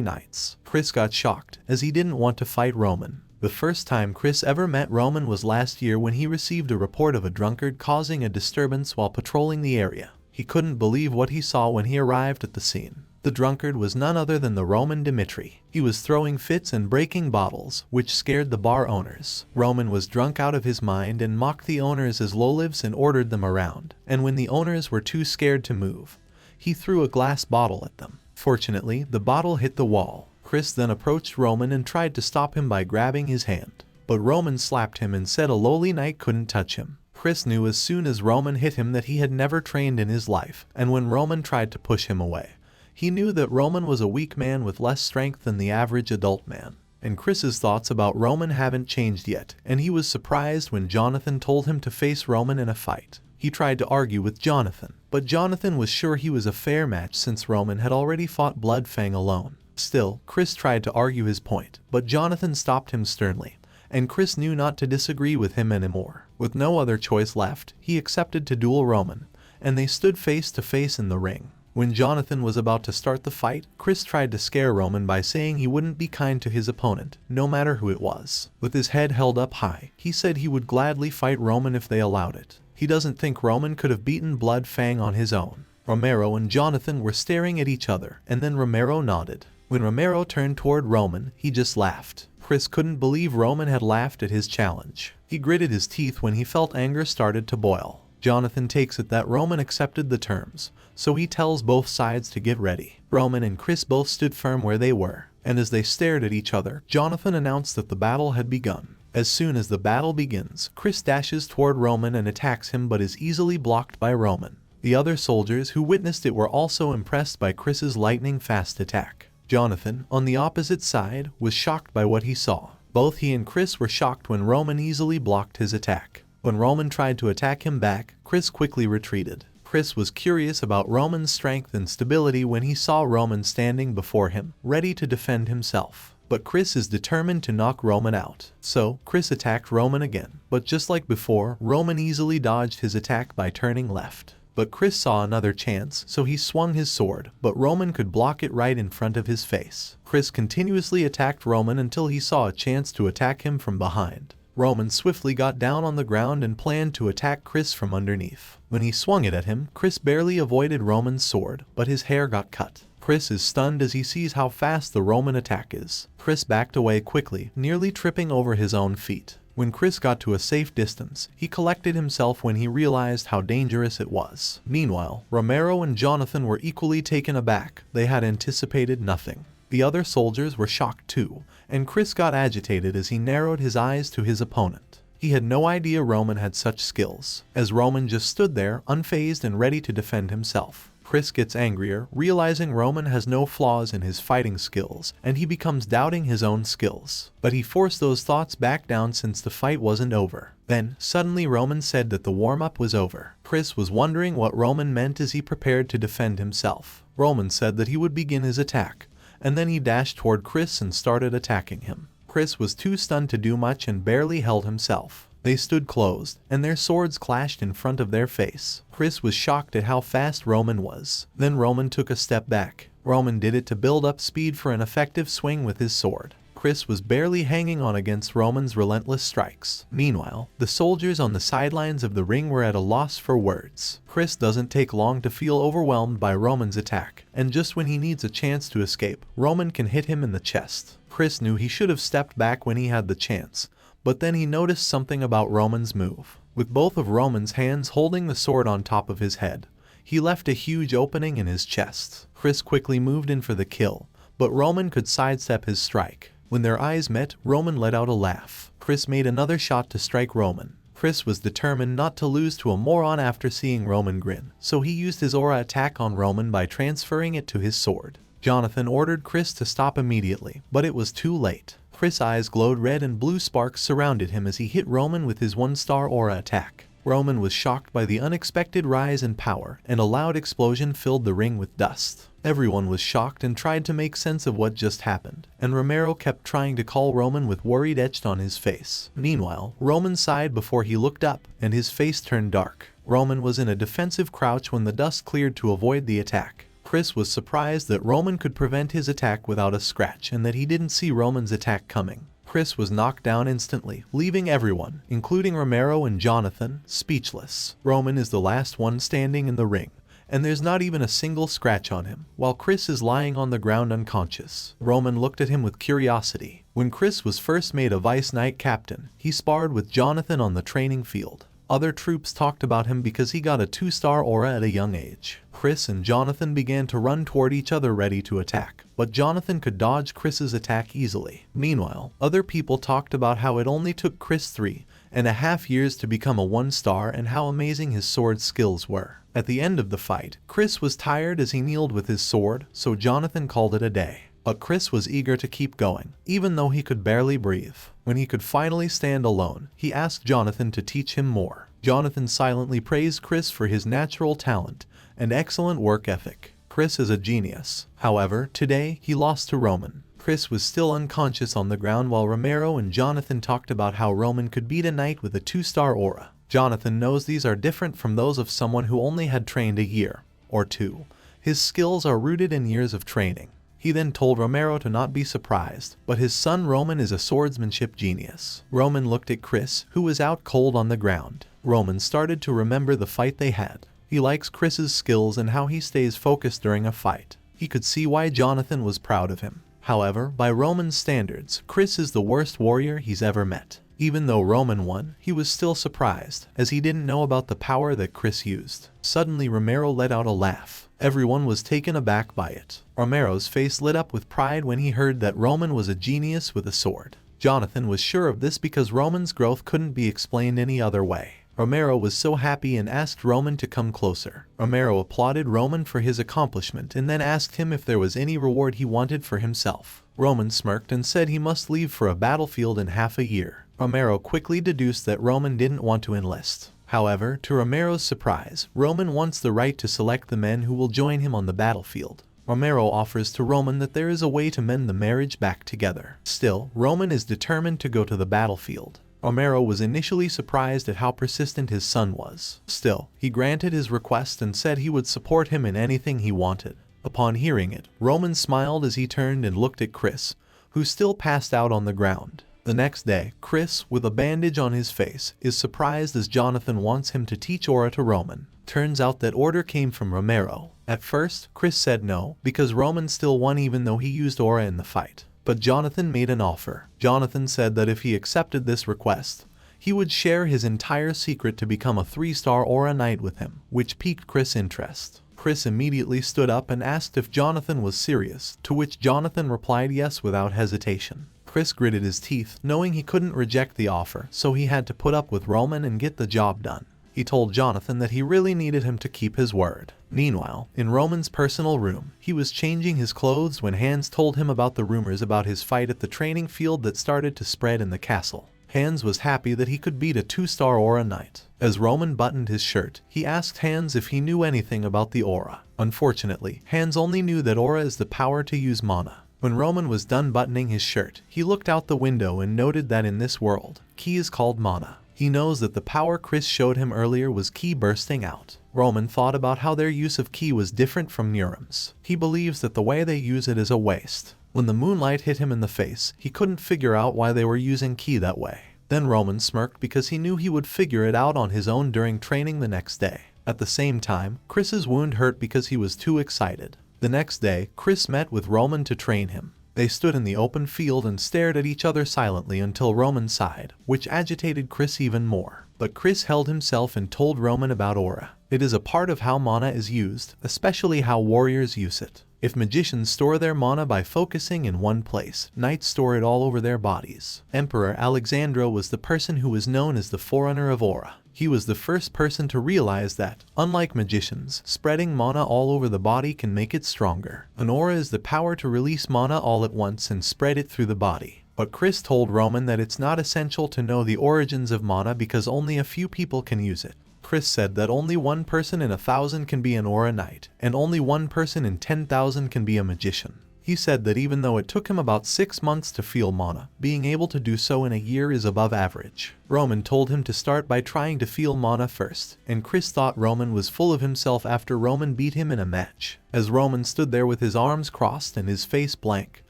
Knights. Chris got shocked, as he didn't want to fight Roman. The first time Chris ever met Roman was last year when he received a report of a drunkard causing a disturbance while patrolling the area. He couldn't believe what he saw when he arrived at the scene. The drunkard was none other than the Roman Dimitri. He was throwing fits and breaking bottles, which scared the bar owners. Roman was drunk out of his mind and mocked the owners as lowlives and ordered them around. And when the owners were too scared to move, he threw a glass bottle at them. Fortunately, the bottle hit the wall. Chris then approached Roman and tried to stop him by grabbing his hand. But Roman slapped him and said a lowly knight couldn't touch him. Chris knew as soon as Roman hit him that he had never trained in his life, and when Roman tried to push him away, he knew that Roman was a weak man with less strength than the average adult man. And Chris's thoughts about Roman haven't changed yet, and he was surprised when Jonathan told him to face Roman in a fight. He tried to argue with Jonathan, but Jonathan was sure he was a fair match since Roman had already fought Blood Fang alone. Still, Chris tried to argue his point, but Jonathan stopped him sternly, and Chris knew not to disagree with him anymore. With no other choice left, he accepted to duel Roman, and they stood face to face in the ring. When Jonathan was about to start the fight, Chris tried to scare Roman by saying he wouldn't be kind to his opponent, no matter who it was. With his head held up high, he said he would gladly fight Roman if they allowed it. He doesn't think Roman could have beaten Blood Fang on his own. Romero and Jonathan were staring at each other, and then Romero nodded. When Romero turned toward Roman, he just laughed. Chris couldn't believe Roman had laughed at his challenge. He gritted his teeth when he felt anger started to boil. Jonathan takes it that Roman accepted the terms, so he tells both sides to get ready. Roman and Chris both stood firm where they were, and as they stared at each other, Jonathan announced that the battle had begun. As soon as the battle begins, Chris dashes toward Roman and attacks him but is easily blocked by Roman. The other soldiers who witnessed it were also impressed by Chris's lightning-fast attack. Jonathan, on the opposite side, was shocked by what he saw. Both he and Chris were shocked when Roman easily blocked his attack. When Roman tried to attack him back, Chris quickly retreated. Chris was curious about Roman's strength and stability when he saw Roman standing before him, ready to defend himself. But Chris is determined to knock Roman out. So, Chris attacked Roman again. But just like before, Roman easily dodged his attack by turning left. But Chris saw another chance, so he swung his sword, but Roman could block it right in front of his face. Chris continuously attacked Roman until he saw a chance to attack him from behind. Roman swiftly got down on the ground and planned to attack Chris from underneath. When he swung it at him, Chris barely avoided Roman's sword, but his hair got cut. Chris is stunned as he sees how fast the Roman attack is. Chris backed away quickly, nearly tripping over his own feet. When Chris got to a safe distance, he collected himself when he realized how dangerous it was. Meanwhile, Romero and Jonathan were equally taken aback. They had anticipated nothing. The other soldiers were shocked too, and Chris got agitated as he narrowed his eyes to his opponent. He had no idea Roman had such skills, as Roman just stood there, unfazed and ready to defend himself. Chris gets angrier, realizing Roman has no flaws in his fighting skills, and he becomes doubting his own skills. But he forced those thoughts back down since the fight wasn't over. Then, suddenly Roman said that the warm-up was over. Chris was wondering what Roman meant as he prepared to defend himself. Roman said that he would begin his attack, and then he dashed toward Chris and started attacking him. Chris was too stunned to do much and barely held himself. They stood closed, and their swords clashed in front of their face. Chris was shocked at how fast Roman was. Then Roman took a step back. Roman did it to build up speed for an effective swing with his sword. Chris was barely hanging on against Roman's relentless strikes. Meanwhile, the soldiers on the sidelines of the ring were at a loss for words. Chris doesn't take long to feel overwhelmed by Roman's attack, and just when he needs a chance to escape, Roman can hit him in the chest. Chris knew he should have stepped back when he had the chance, but then he noticed something about Roman's move. With both of Roman's hands holding the sword on top of his head, he left a huge opening in his chest. Chris quickly moved in for the kill, but Roman could sidestep his strike. When their eyes met, Roman let out a laugh. Chris made another shot to strike Roman. Chris was determined not to lose to a moron after seeing Roman grin, so he used his aura attack on Roman by transferring it to his sword. Jonathan ordered Chris to stop immediately, but it was too late. Chris' eyes glowed red and blue sparks surrounded him as he hit Roman with his one-star aura attack. Roman was shocked by the unexpected rise in power, and a loud explosion filled the ring with dust. Everyone was shocked and tried to make sense of what just happened, and Romero kept trying to call Roman with worried etched on his face. Meanwhile, Roman sighed before he looked up, and his face turned dark. Roman was in a defensive crouch when the dust cleared to avoid the attack. Chris was surprised that Roman could prevent his attack without a scratch and that he didn't see Roman's attack coming. Chris was knocked down instantly, leaving everyone, including Romero and Jonathan, speechless. Roman is the last one standing in the ring, and there's not even a single scratch on him, while Chris is lying on the ground unconscious. Roman looked at him with curiosity. When Chris was first made a vice knight captain, he sparred with Jonathan on the training field. Other troops talked about him because he got a 2-star aura at a young age. Chris and Jonathan began to run toward each other ready to attack, but Jonathan could dodge Chris's attack easily. Meanwhile, other people talked about how it only took Chris 3.5 years to become a 1-star and how amazing his sword skills were. At the end of the fight, Chris was tired as he kneeled with his sword, so Jonathan called it a day. But Chris was eager to keep going, even though he could barely breathe. When he could finally stand alone, he asked Jonathan to teach him more. Jonathan silently praised Chris for his natural talent and excellent work ethic. Chris is a genius. However, today he lost to Roman. Chris was still unconscious on the ground while Romero and Jonathan talked about how Roman could beat a knight with a 2-star aura. Jonathan knows these are different from those of someone who only had trained a year or two. His skills are rooted in years of training. He then told Romero to not be surprised, but his son Roman is a swordsmanship genius. Roman looked at Chris, who was out cold on the ground. Roman started to remember the fight they had. He likes Chris's skills and how he stays focused during a fight. He could see why Jonathan was proud of him. However, by Roman's standards, Chris is the worst warrior he's ever met. Even though Roman won, he was still surprised, as he didn't know about the power that Chris used. Suddenly Romero let out a laugh. Everyone was taken aback by it. Romero's face lit up with pride when he heard that Roman was a genius with a sword. Jonathan was sure of this because Roman's growth couldn't be explained any other way. Romero was so happy and asked Roman to come closer. Romero applauded Roman for his accomplishment and then asked him if there was any reward he wanted for himself. Roman smirked and said he must leave for a battlefield in half a year. Romero quickly deduced that Roman didn't want to enlist. However, to Romero's surprise, Roman wants the right to select the men who will join him on the battlefield. Romero offers to Roman that there is a way to mend the marriage back together. Still, Roman is determined to go to the battlefield. Romero was initially surprised at how persistent his son was. Still, he granted his request and said he would support him in anything he wanted. Upon hearing it, Roman smiled as he turned and looked at Chris, who still passed out on the ground. The next day, Chris, with a bandage on his face, is surprised as Jonathan wants him to teach aura to Roman. Turns out that order came from Romero. At first, Chris said no, because Roman still won even though he used aura in the fight. But Jonathan made an offer. Jonathan said that if he accepted this request, he would share his entire secret to become a 3-star aura knight with him, which piqued Chris' interest. Chris immediately stood up and asked if Jonathan was serious, to which Jonathan replied yes without hesitation. Chris gritted his teeth, knowing he couldn't reject the offer, so he had to put up with Roman and get the job done. He told Jonathan that he really needed him to keep his word. Meanwhile, in Roman's personal room, he was changing his clothes when Hans told him about the rumors about his fight at the training field that started to spread in the castle. Hans was happy that he could beat a 2-star aura knight. As Roman buttoned his shirt, he asked Hans if he knew anything about the aura. Unfortunately, Hans only knew that aura is the power to use mana. When Roman was done buttoning his shirt, he looked out the window and noted that in this world, ki is called mana. He knows that the power Chris showed him earlier was ki bursting out. Roman thought about how their use of ki was different from Nurim's. He believes that the way they use it is a waste. When the moonlight hit him in the face, he couldn't figure out why they were using ki that way. Then Roman smirked because he knew he would figure it out on his own during training the next day. At the same time, Chris's wound hurt because he was too excited. The next day, Chris met with Roman to train him. They stood in the open field and stared at each other silently until Roman sighed, which agitated Chris even more. But Chris held himself and told Roman about aura. It is a part of how mana is used, especially how warriors use it. If magicians store their mana by focusing in one place, knights store it all over their bodies. Emperor Alexandro was the person who was known as the forerunner of aura. He was the first person to realize that, unlike magicians, spreading mana all over the body can make it stronger. An aura is the power to release mana all at once and spread it through the body. But Chris told Roman that it's not essential to know the origins of mana because only a few people can use it. Chris said that only one person in 1,000 can be an aura knight, and only one person in 10,000 can be a magician. He said that even though it took him about 6 months to feel mana, being able to do so in a year is above average. Roman told him to start by trying to feel mana first, and Chris thought Roman was full of himself after Roman beat him in a match. As Roman stood there with his arms crossed and his face blank,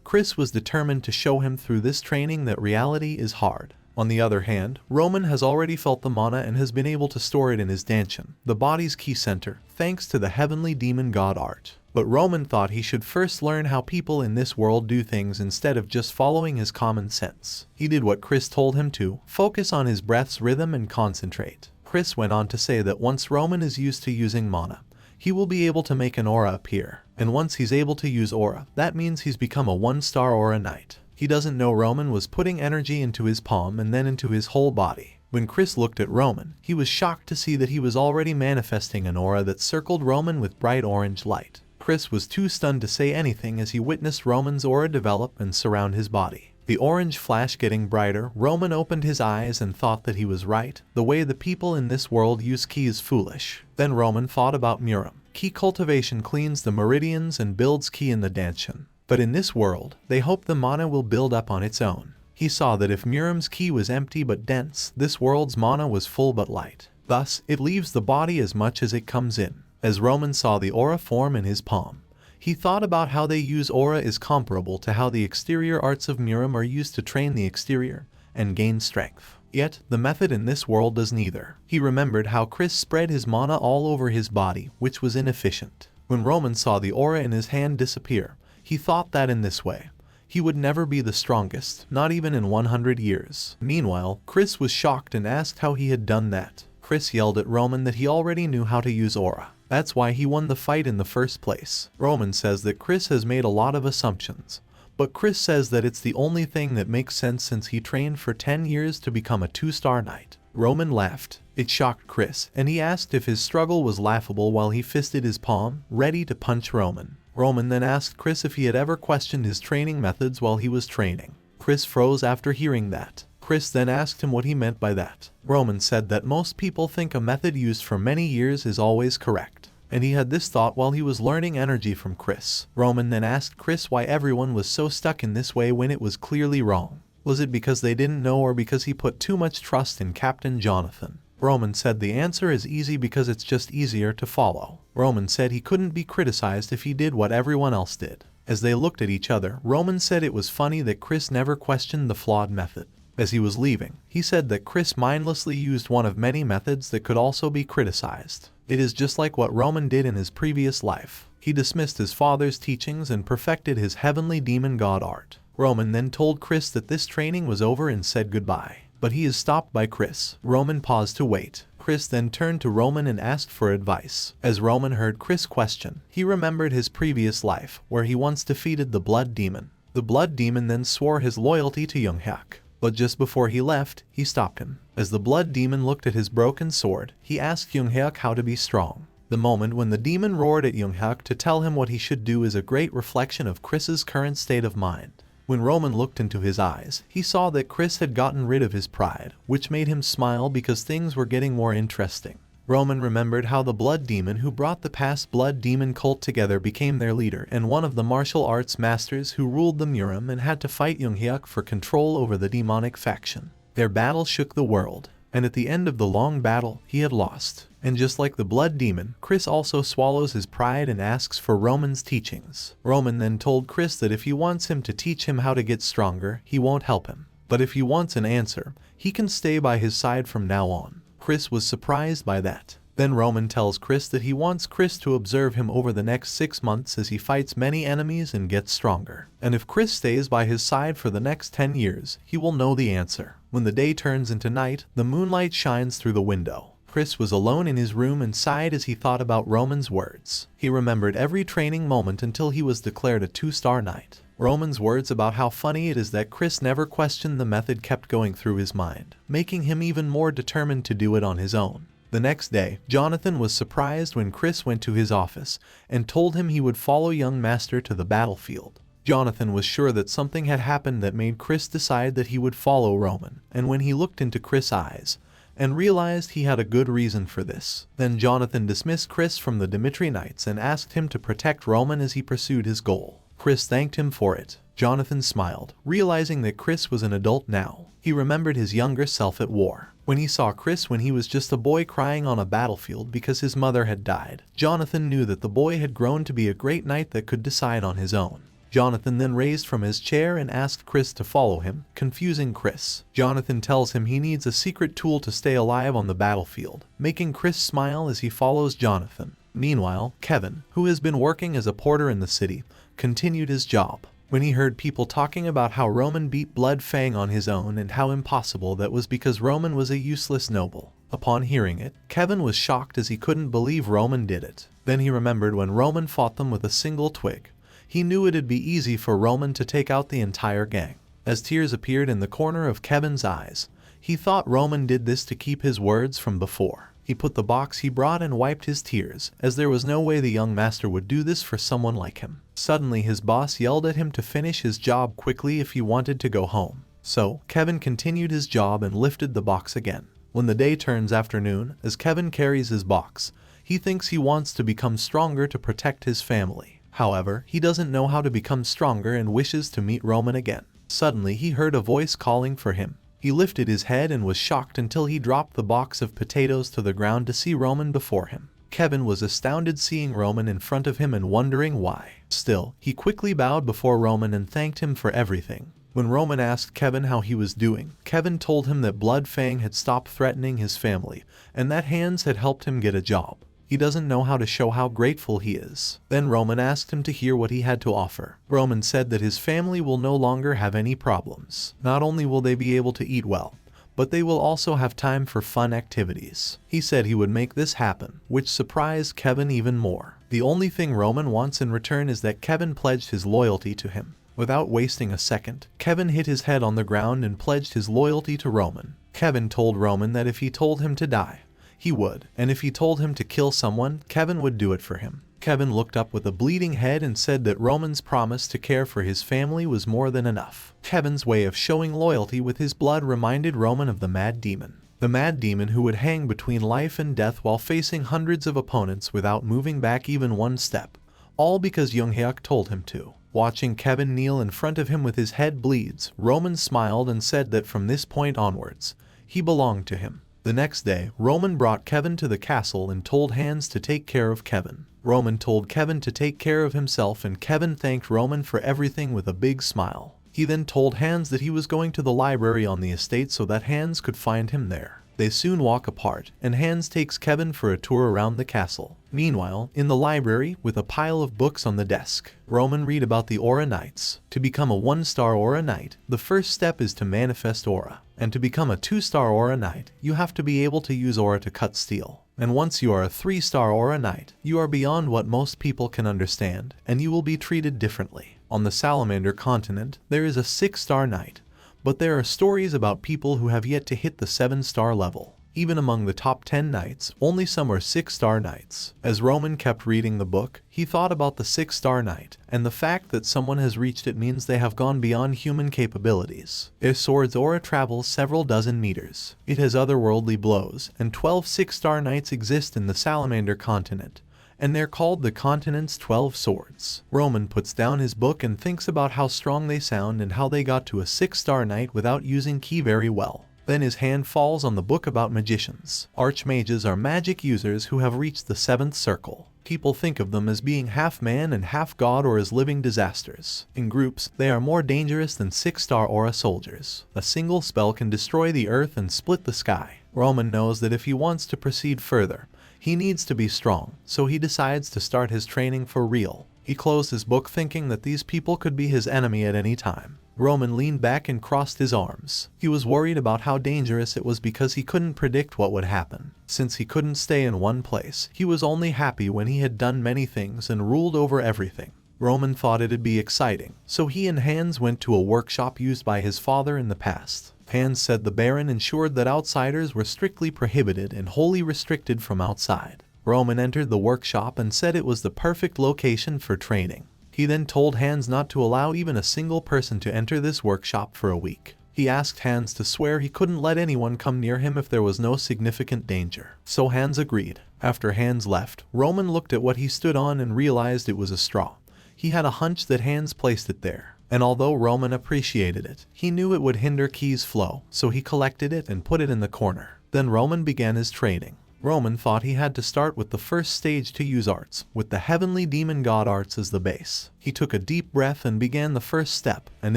Chris was determined to show him through this training that reality is hard. On the other hand, Roman has already felt the mana and has been able to store it in his dantian, the body's key center, thanks to the heavenly demon god art. But Roman thought he should first learn how people in this world do things instead of just following his common sense. He did what Chris told him to, focus on his breath's rhythm and concentrate. Chris went on to say that once Roman is used to using mana, he will be able to make an aura appear. And once he's able to use aura, that means he's become a 1-star aura knight. He doesn't know Roman was putting energy into his palm and then into his whole body. When Chris looked at Roman, he was shocked to see that he was already manifesting an aura that circled Roman with bright orange light. Chris was too stunned to say anything as he witnessed Roman's aura develop and surround his body. The orange flash getting brighter, Roman opened his eyes and thought that he was right. The way the people in this world use ki is foolish. Then Roman thought about Muram. Ki cultivation cleans the meridians and builds ki in the danshan. But in this world, they hope the mana will build up on its own. He saw that if Muram's ki was empty but dense, this world's mana was full but light. Thus, it leaves the body as much as it comes in. As Roman saw the aura form in his palm, he thought about how they use aura is comparable to how the exterior arts of Muram are used to train the exterior and gain strength. Yet, the method in this world does neither. He remembered how Chris spread his mana all over his body, which was inefficient. When Roman saw the aura in his hand disappear, he thought that in this way, he would never be the strongest, not even in 100 years. Meanwhile, Chris was shocked and asked how he had done that. Chris yelled at Roman that he already knew how to use aura. That's why he won the fight in the first place. Roman says that Chris has made a lot of assumptions, but Chris says that it's the only thing that makes sense since he trained for 10 years to become a 2-star knight. Roman laughed. It shocked Chris, and he asked if his struggle was laughable while he fisted his palm, ready to punch Roman. Roman then asked Chris if he had ever questioned his training methods while he was training. Chris froze after hearing that. Chris then asked him what he meant by that. Roman said that most people think a method used for many years is always correct, and he had this thought while he was learning energy from Chris. Roman then asked Chris why everyone was so stuck in this way when it was clearly wrong. Was it because they didn't know or because he put too much trust in Captain Jonathan? Roman said the answer is easy because it's just easier to follow. Roman said he couldn't be criticized if he did what everyone else did. As they looked at each other, Roman said it was funny that Chris never questioned the flawed method. As he was leaving, he said that Chris mindlessly used one of many methods that could also be criticized. It is just like what Roman did in his previous life. He dismissed his father's teachings and perfected his heavenly demon god art. Roman then told Chris that this training was over and said goodbye. But he is stopped by Chris. Roman paused to wait. Chris then turned to Roman and asked for advice. As Roman heard Chris' question, he remembered his previous life, where he once defeated the Blood Demon. The Blood Demon then swore his loyalty to Young-hyuk. But just before he left, he stopped him. As the Blood Demon looked at his broken sword, he asked Young-hyuk how to be strong. The moment when the demon roared at Young-hyuk to tell him what he should do is a great reflection of Chris's current state of mind. When Roman looked into his eyes, he saw that Chris had gotten rid of his pride, which made him smile because things were getting more interesting. Roman remembered how the Blood Demon who brought the past Blood Demon cult together became their leader and one of the martial arts masters who ruled the Muram and had to fight Young-hyuk for control over the demonic faction. Their battle shook the world, and at the end of the long battle, he had lost. And just like the Blood Demon, Chris also swallows his pride and asks for Roman's teachings. Roman then told Chris that if he wants him to teach him how to get stronger, he won't help him. But if he wants an answer, he can stay by his side from now on. Chris was surprised by that. Then Roman tells Chris that he wants Chris to observe him over the next 6 months as he fights many enemies and gets stronger. And if Chris stays by his side for the next 10 years, he will know the answer. When the day turns into night, the moonlight shines through the window. Chris was alone in his room and sighed as he thought about Roman's words. He remembered every training moment until he was declared a 2-star knight. Roman's words about how funny it is that Chris never questioned the method kept going through his mind, making him even more determined to do it on his own. The next day, Jonathan was surprised when Chris went to his office and told him he would follow young master to the battlefield. Jonathan was sure that something had happened that made Chris decide that he would follow Roman, and when he looked into Chris' eyes, and realized he had a good reason for this. Then Jonathan dismissed Chris from the Dimitri Knights and asked him to protect Roman as he pursued his goal. Chris thanked him for it. Jonathan smiled, realizing that Chris was an adult now. He remembered his younger self at war. When he saw Chris when he was just a boy crying on a battlefield because his mother had died, Jonathan knew that the boy had grown to be a great knight that could decide on his own. Jonathan then raised from his chair and asked Chris to follow him, confusing Chris. Jonathan tells him he needs a secret tool to stay alive on the battlefield, making Chris smile as he follows Jonathan. Meanwhile, Kevin, who has been working as a porter in the city, continued his job. When he heard people talking about how Roman beat Blood Fang on his own and how impossible that was because Roman was a useless noble, Upon hearing it, Kevin was shocked as he couldn't believe Roman did it. Then he remembered when Roman fought them with a single twig. He knew it'd be easy for Roman to take out the entire gang. As tears appeared in the corner of Kevin's eyes, he thought Roman did this to keep his words from before. He put the box he brought and wiped his tears, as there was no way the young master would do this for someone like him. Suddenly his boss yelled at him to finish his job quickly if he wanted to go home. So, Kevin continued his job and lifted the box again. When the day turns afternoon, as Kevin carries his box, he thinks he wants to become stronger to protect his family. However, he doesn't know how to become stronger and wishes to meet Roman again. Suddenly he heard a voice calling for him. He lifted his head and was shocked until he dropped the box of potatoes to the ground to see Roman before him. Kevin was astounded seeing Roman in front of him and wondering why. Still, he quickly bowed before Roman and thanked him for everything. When Roman asked Kevin how he was doing, Kevin told him that Blood Fang had stopped threatening his family, and that Hands had helped him get a job. He doesn't know how to show how grateful he is. Then Roman asked him to hear what he had to offer. Roman said that his family will no longer have any problems. Not only will they be able to eat well, but they will also have time for fun activities. He said he would make this happen, which surprised Kevin even more. The only thing Roman wants in return is that Kevin pledged his loyalty to him. Without wasting a second, Kevin hit his head on the ground and pledged his loyalty to Roman. Kevin told Roman that if he told him to die, he would, and if he told him to kill someone, Kevin would do it for him. Kevin looked up with a bleeding head and said that Roman's promise to care for his family was more than enough. Kevin's way of showing loyalty with his blood reminded Roman of the Mad Demon. The Mad Demon who would hang between life and death while facing hundreds of opponents without moving back even one step, all because Young-hyuk told him to. Watching Kevin kneel in front of him with his head bleeds, Roman smiled and said that from this point onwards, he belonged to him. The next day, Roman brought Kevin to the castle and told Hands to take care of Kevin. Roman told Kevin to take care of himself and Kevin thanked Roman for everything with a big smile. He then told Hands that he was going to the library on the estate so that Hands could find him there. They soon walk apart, and Hands takes Kevin for a tour around the castle. Meanwhile, in the library, with a pile of books on the desk, Roman read about the Aura Knights. To become a 1-star Aura Knight, the first step is to manifest Aura. And to become a 2-star Aura Knight, you have to be able to use Aura to cut steel. And once you are a 3-star Aura Knight, you are beyond what most people can understand, and you will be treated differently. On the Salamander continent, there is a 6-star Knight. But there are stories about people who have yet to hit the 7-star level. Even among the top 10 knights, only some are 6-star knights. As Roman kept reading the book, he thought about the 6-star knight, and the fact that someone has reached it means they have gone beyond human capabilities. Their sword's aura travels several dozen meters. It has otherworldly blows, and 12 6-star knights exist in the Salamander continent, and they're called the continent's 12 swords. Roman puts down his book and thinks about how strong they sound and how they got to a 6-star knight without using ki very well. Then his hand falls on the book about magicians. Archmages are magic users who have reached the 7th circle. People think of them as being half man and half god or as living disasters. In groups, they are more dangerous than 6-star aura soldiers. A single spell can destroy the earth and split the sky. Roman knows that if he wants to proceed further, he needs to be strong, so he decides to start his training for real. He closed his book thinking that these people could be his enemy at any time. Roman leaned back and crossed his arms. He was worried about how dangerous it was because he couldn't predict what would happen. Since he couldn't stay in one place, he was only happy when he had done many things and ruled over everything. Roman thought it'd be exciting, so he and Hands went to a workshop used by his father in the past. Hands said the Baron ensured that outsiders were strictly prohibited and wholly restricted from outside. Roman entered the workshop and said it was the perfect location for training. He then told Hands not to allow even a single person to enter this workshop for a week. He asked Hands to swear he couldn't let anyone come near him if there was no significant danger. So Hands agreed. After Hands left, Roman looked at what he stood on and realized it was a straw. He had a hunch that Hands placed it there. And although Roman appreciated it, he knew it would hinder Ki's flow, so he collected it and put it in the corner. Then Roman began his training. Roman thought he had to start with the first stage to use arts, with the heavenly demon god arts as the base. He took a deep breath and began the first step, and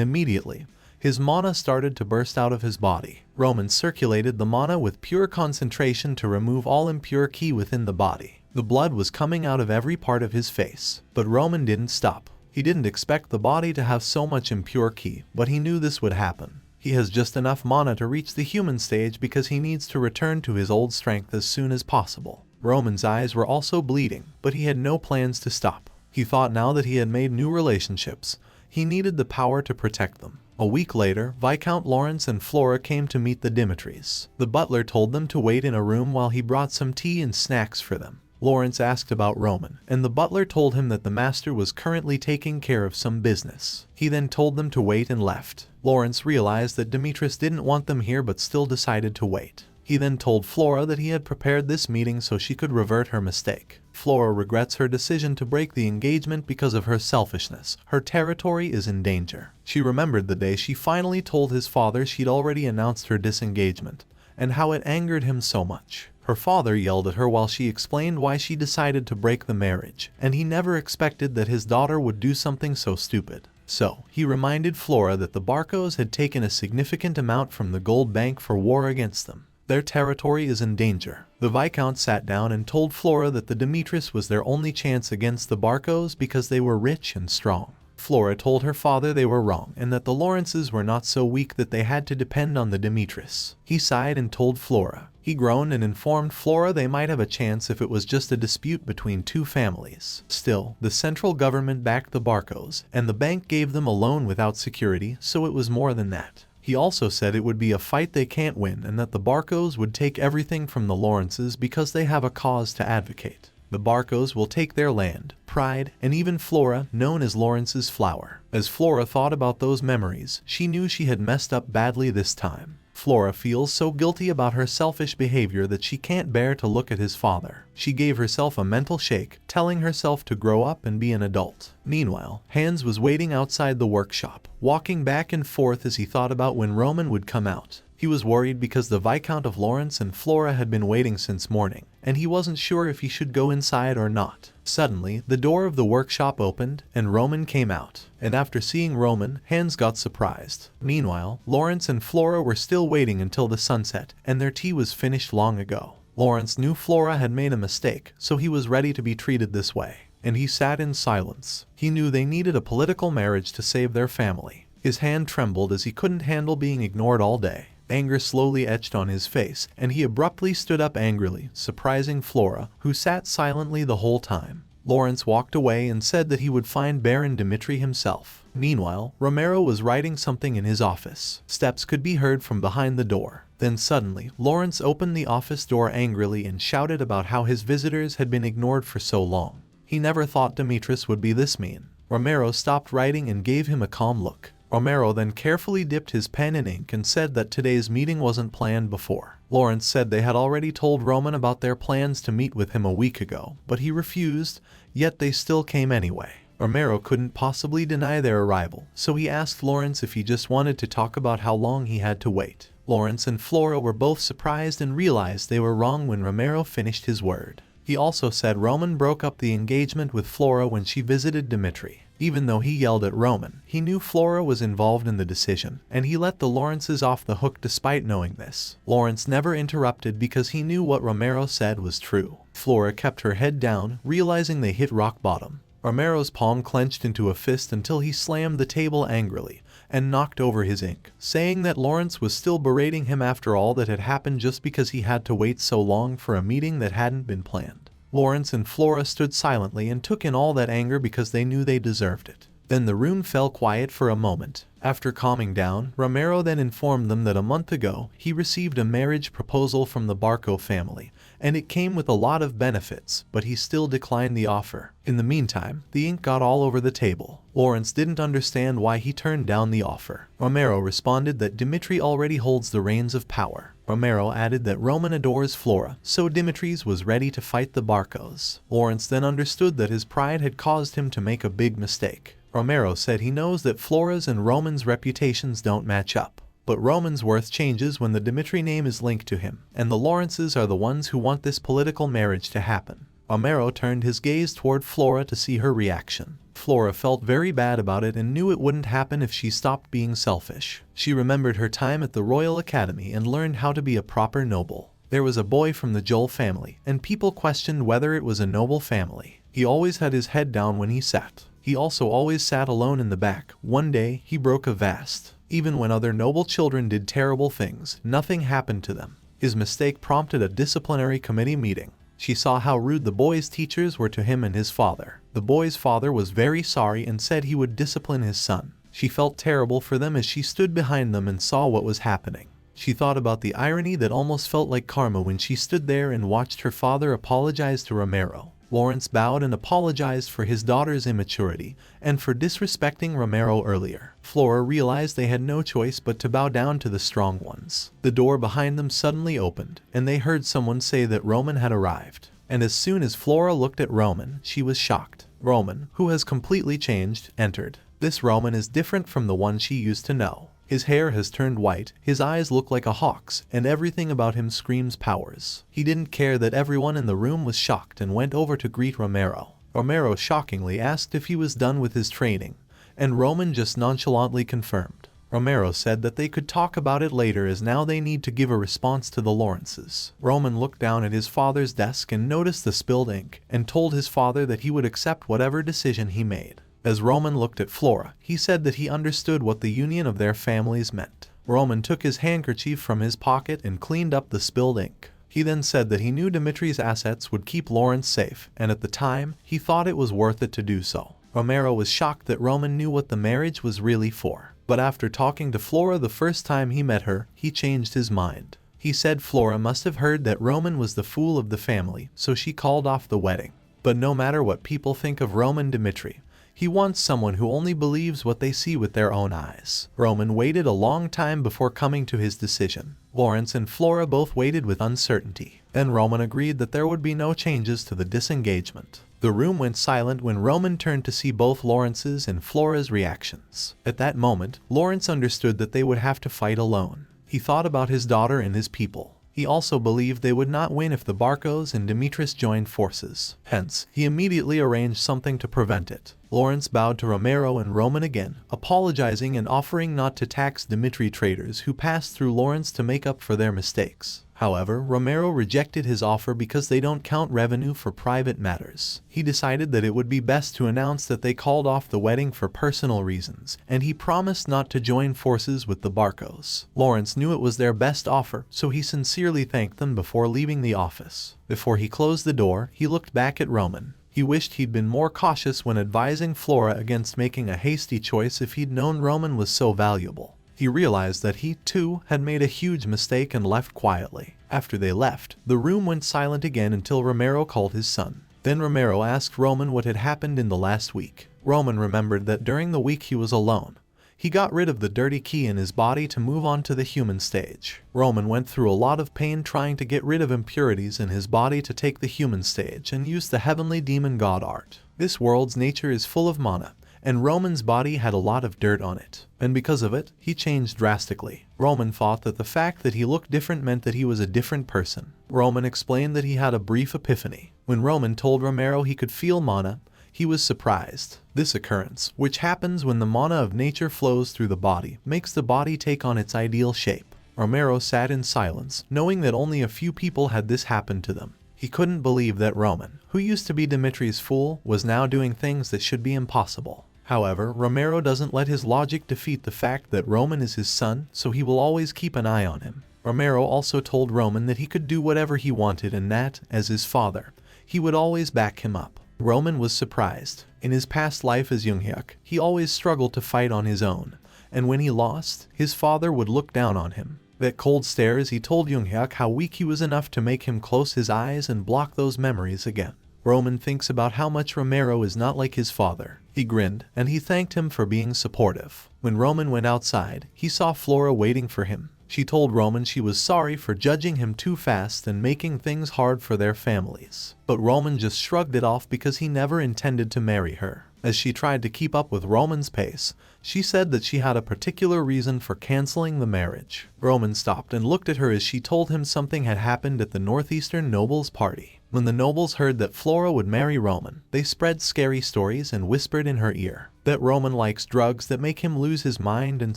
immediately, his mana started to burst out of his body. Roman circulated the mana with pure concentration to remove all impure ki within the body. The blood was coming out of every part of his face, but Roman didn't stop. He didn't expect the body to have so much impure ki, but he knew this would happen. He has just enough mana to reach the human stage because he needs to return to his old strength as soon as possible. Roman's eyes were also bleeding, but he had no plans to stop. He thought now that he had made new relationships, he needed the power to protect them. A week later, Viscount Lawrence and Flora came to meet the Dimitris. The butler told them to wait in a room while he brought some tea and snacks for them. Lawrence asked about Roman, and the butler told him that the master was currently taking care of some business. He then told them to wait and left. Lawrence realized that Dimitri didn't want them here but still decided to wait. He then told Flora that he had prepared this meeting so she could revert her mistake. Flora regrets her decision to break the engagement because of her selfishness. Her territory is in danger. She remembered the day she finally told his father she'd already announced her disengagement, and how it angered him so much. Her father yelled at her while she explained why she decided to break the marriage, and he never expected that his daughter would do something so stupid. So, he reminded Flora that the Barcos had taken a significant amount from the gold bank for war against them. Their territory is in danger. The Viscount sat down and told Flora that the Dimitris was their only chance against the Barcos because they were rich and strong. Flora told her father they were wrong and that the Lawrences were not so weak that they had to depend on the Dimitris. He sighed and told Flora. He groaned and informed Flora they might have a chance if it was just a dispute between two families. Still, the central government backed the Barcos, and the bank gave them a loan without security, so it was more than that. He also said it would be a fight they can't win and that the Barcos would take everything from the Lawrences because they have a cause to advocate. The Barcos will take their land, pride, and even Flora, known as Lawrence's flower. As Flora thought about those memories, she knew she had messed up badly this time. Flora feels so guilty about her selfish behavior that she can't bear to look at his father. She gave herself a mental shake, telling herself to grow up and be an adult. Meanwhile, Hans was waiting outside the workshop, walking back and forth as he thought about when Roman would come out. He was worried because the Viscount of Lawrence and Flora had been waiting since morning, and he wasn't sure if he should go inside or not. Suddenly, the door of the workshop opened, and Roman came out. And after seeing Roman, Hans got surprised. Meanwhile, Lawrence and Flora were still waiting until the sunset, and their tea was finished long ago. Lawrence knew Flora had made a mistake, so he was ready to be treated this way. And he sat in silence. He knew they needed a political marriage to save their family. His hand trembled as he couldn't handle being ignored all day. Anger slowly etched on his face, and he abruptly stood up angrily, surprising Flora, who sat silently the whole time. Lawrence walked away and said that he would find Baron Dimitri himself. Meanwhile, Romero was writing something in his office. Steps could be heard from behind the door. Then suddenly, Lawrence opened the office door angrily and shouted about how his visitors had been ignored for so long. He never thought Dimitris would be this mean. Romero stopped writing and gave him a calm look. Romero then carefully dipped his pen in ink and said that today's meeting wasn't planned before. Lawrence said they had already told Roman about their plans to meet with him a week ago, but he refused, yet they still came anyway. Romero couldn't possibly deny their arrival, so he asked Lawrence if he just wanted to talk about how long he had to wait. Lawrence and Flora were both surprised and realized they were wrong when Romero finished his word. He also said Roman broke up the engagement with Flora when she visited Dimitri. Even though he yelled at Roman, he knew Flora was involved in the decision, and he let the Lawrences off the hook despite knowing this. Lawrence never interrupted because he knew what Romero said was true. Flora kept her head down, realizing they hit rock bottom. Romero's palm clenched into a fist until he slammed the table angrily and knocked over his ink, saying that Lawrence was still berating him after all that had happened just because he had to wait so long for a meeting that hadn't been planned. Lawrence and Flora stood silently and took in all that anger because they knew they deserved it. Then the room fell quiet for a moment. After calming down, Romero then informed them that a month ago, he received a marriage proposal from the Barco family, and it came with a lot of benefits, but he still declined the offer. In the meantime, the ink got all over the table. Lawrence didn't understand why he turned down the offer. Romero responded that Dimitri already holds the reins of power. Romero added that Roman adores Flora, so Dimitri's was ready to fight the Barcos. Lawrence then understood that his pride had caused him to make a big mistake. Romero said he knows that Flora's and Roman's reputations don't match up, but Roman's worth changes when the Dimitri name is linked to him, and the Lawrences are the ones who want this political marriage to happen. Romero turned his gaze toward Flora to see her reaction. Flora felt very bad about it and knew it wouldn't happen if she stopped being selfish. She remembered her time at the Royal Academy and learned how to be a proper noble. There was a boy from the Duel family, and people questioned whether it was a noble family. He always had his head down when he sat. He also always sat alone in the back. One day, he broke a vase. Even when other noble children did terrible things, nothing happened to them. His mistake prompted a disciplinary committee meeting. She saw how rude the boy's teachers were to him and his father. The boy's father was very sorry and said he would discipline his son. She felt terrible for them as she stood behind them and saw what was happening. She thought about the irony that almost felt like karma when she stood there and watched her father apologize to Romero. Lawrence bowed and apologized for his daughter's immaturity and for disrespecting Romero earlier. Flora realized they had no choice but to bow down to the strong ones. The door behind them suddenly opened, and they heard someone say that Roman had arrived. And as soon as Flora looked at Roman, she was shocked. Roman, who has completely changed, entered. This Roman is different from the one she used to know. His hair has turned white, his eyes look like a hawk's, and everything about him screams powers. He didn't care that everyone in the room was shocked and went over to greet Romero. Romero shockingly asked if he was done with his training, and Roman just nonchalantly confirmed. Romero said that they could talk about it later as now they need to give a response to the Lawrences. Roman looked down at his father's desk and noticed the spilled ink, and told his father that he would accept whatever decision he made. As Roman looked at Flora, he said that he understood what the union of their families meant. Roman took his handkerchief from his pocket and cleaned up the spilled ink. He then said that he knew Dimitri's assets would keep Lawrence safe, and at the time, he thought it was worth it to do so. Romero was shocked that Roman knew what the marriage was really for. But after talking to Flora the first time he met her, he changed his mind. He said Flora must have heard that Roman was the fool of the family, so she called off the wedding. But no matter what people think of Roman Dimitri, he wants someone who only believes what they see with their own eyes. Roman waited a long time before coming to his decision. Lawrence and Flora both waited with uncertainty. Then Roman agreed that there would be no changes to the disengagement. The room went silent when Roman turned to see both Lawrence's and Flora's reactions. At that moment, Lawrence understood that they would have to fight alone. He thought about his daughter and his people. He also believed they would not win if the Barcos and Dimitris joined forces. Hence, he immediately arranged something to prevent it. Lawrence bowed to Romero and Roman again, apologizing and offering not to tax Dimitri traders who passed through Lawrence to make up for their mistakes. However, Romero rejected his offer because they don't count revenue for private matters. He decided that it would be best to announce that they called off the wedding for personal reasons, and he promised not to join forces with the Barcos. Lawrence knew it was their best offer, so he sincerely thanked them before leaving the office. Before he closed the door, he looked back at Roman. He wished he'd been more cautious when advising Flora against making a hasty choice if he'd known Roman was so valuable. He realized that he, too, had made a huge mistake and left quietly. After they left, the room went silent again until Romero called his son. Then Romero asked Roman what had happened in the last week. Roman remembered that during the week he was alone. He got rid of the dirty key in his body to move on to the human stage. Roman went through a lot of pain trying to get rid of impurities in his body to take the human stage and use the heavenly demon god art. This world's nature is full of mana, and Roman's body had a lot of dirt on it, and because of it, he changed drastically. Roman thought that the fact that he looked different meant that he was a different person. Roman explained that he had a brief epiphany. When Roman told Romero he could feel mana, he was surprised. This occurrence, which happens when the mana of nature flows through the body, makes the body take on its ideal shape. Romero sat in silence, knowing that only a few people had this happen to them. He couldn't believe that Roman, who used to be Dimitri's fool, was now doing things that should be impossible. However, Romero doesn't let his logic defeat the fact that Roman is his son, so he will always keep an eye on him. Romero also told Roman that he could do whatever he wanted and that, as his father, he would always back him up. Roman was surprised. In his past life as Younghyuk, he always struggled to fight on his own, and when he lost, his father would look down on him. That cold stare as he told Younghyuk how weak he was enough to make him close his eyes and block those memories again. Roman thinks about how much Romero is not like his father. He grinned, and he thanked him for being supportive. When Roman went outside, he saw Flora waiting for him. She told Roman she was sorry for judging him too fast and making things hard for their families. But Roman just shrugged it off because he never intended to marry her. As she tried to keep up with Roman's pace, she said that she had a particular reason for canceling the marriage. Roman stopped and looked at her as she told him something had happened at the Northeastern Nobles' party. When the nobles heard that Flora would marry Roman, they spread scary stories and whispered in her ear that Roman likes drugs that make him lose his mind and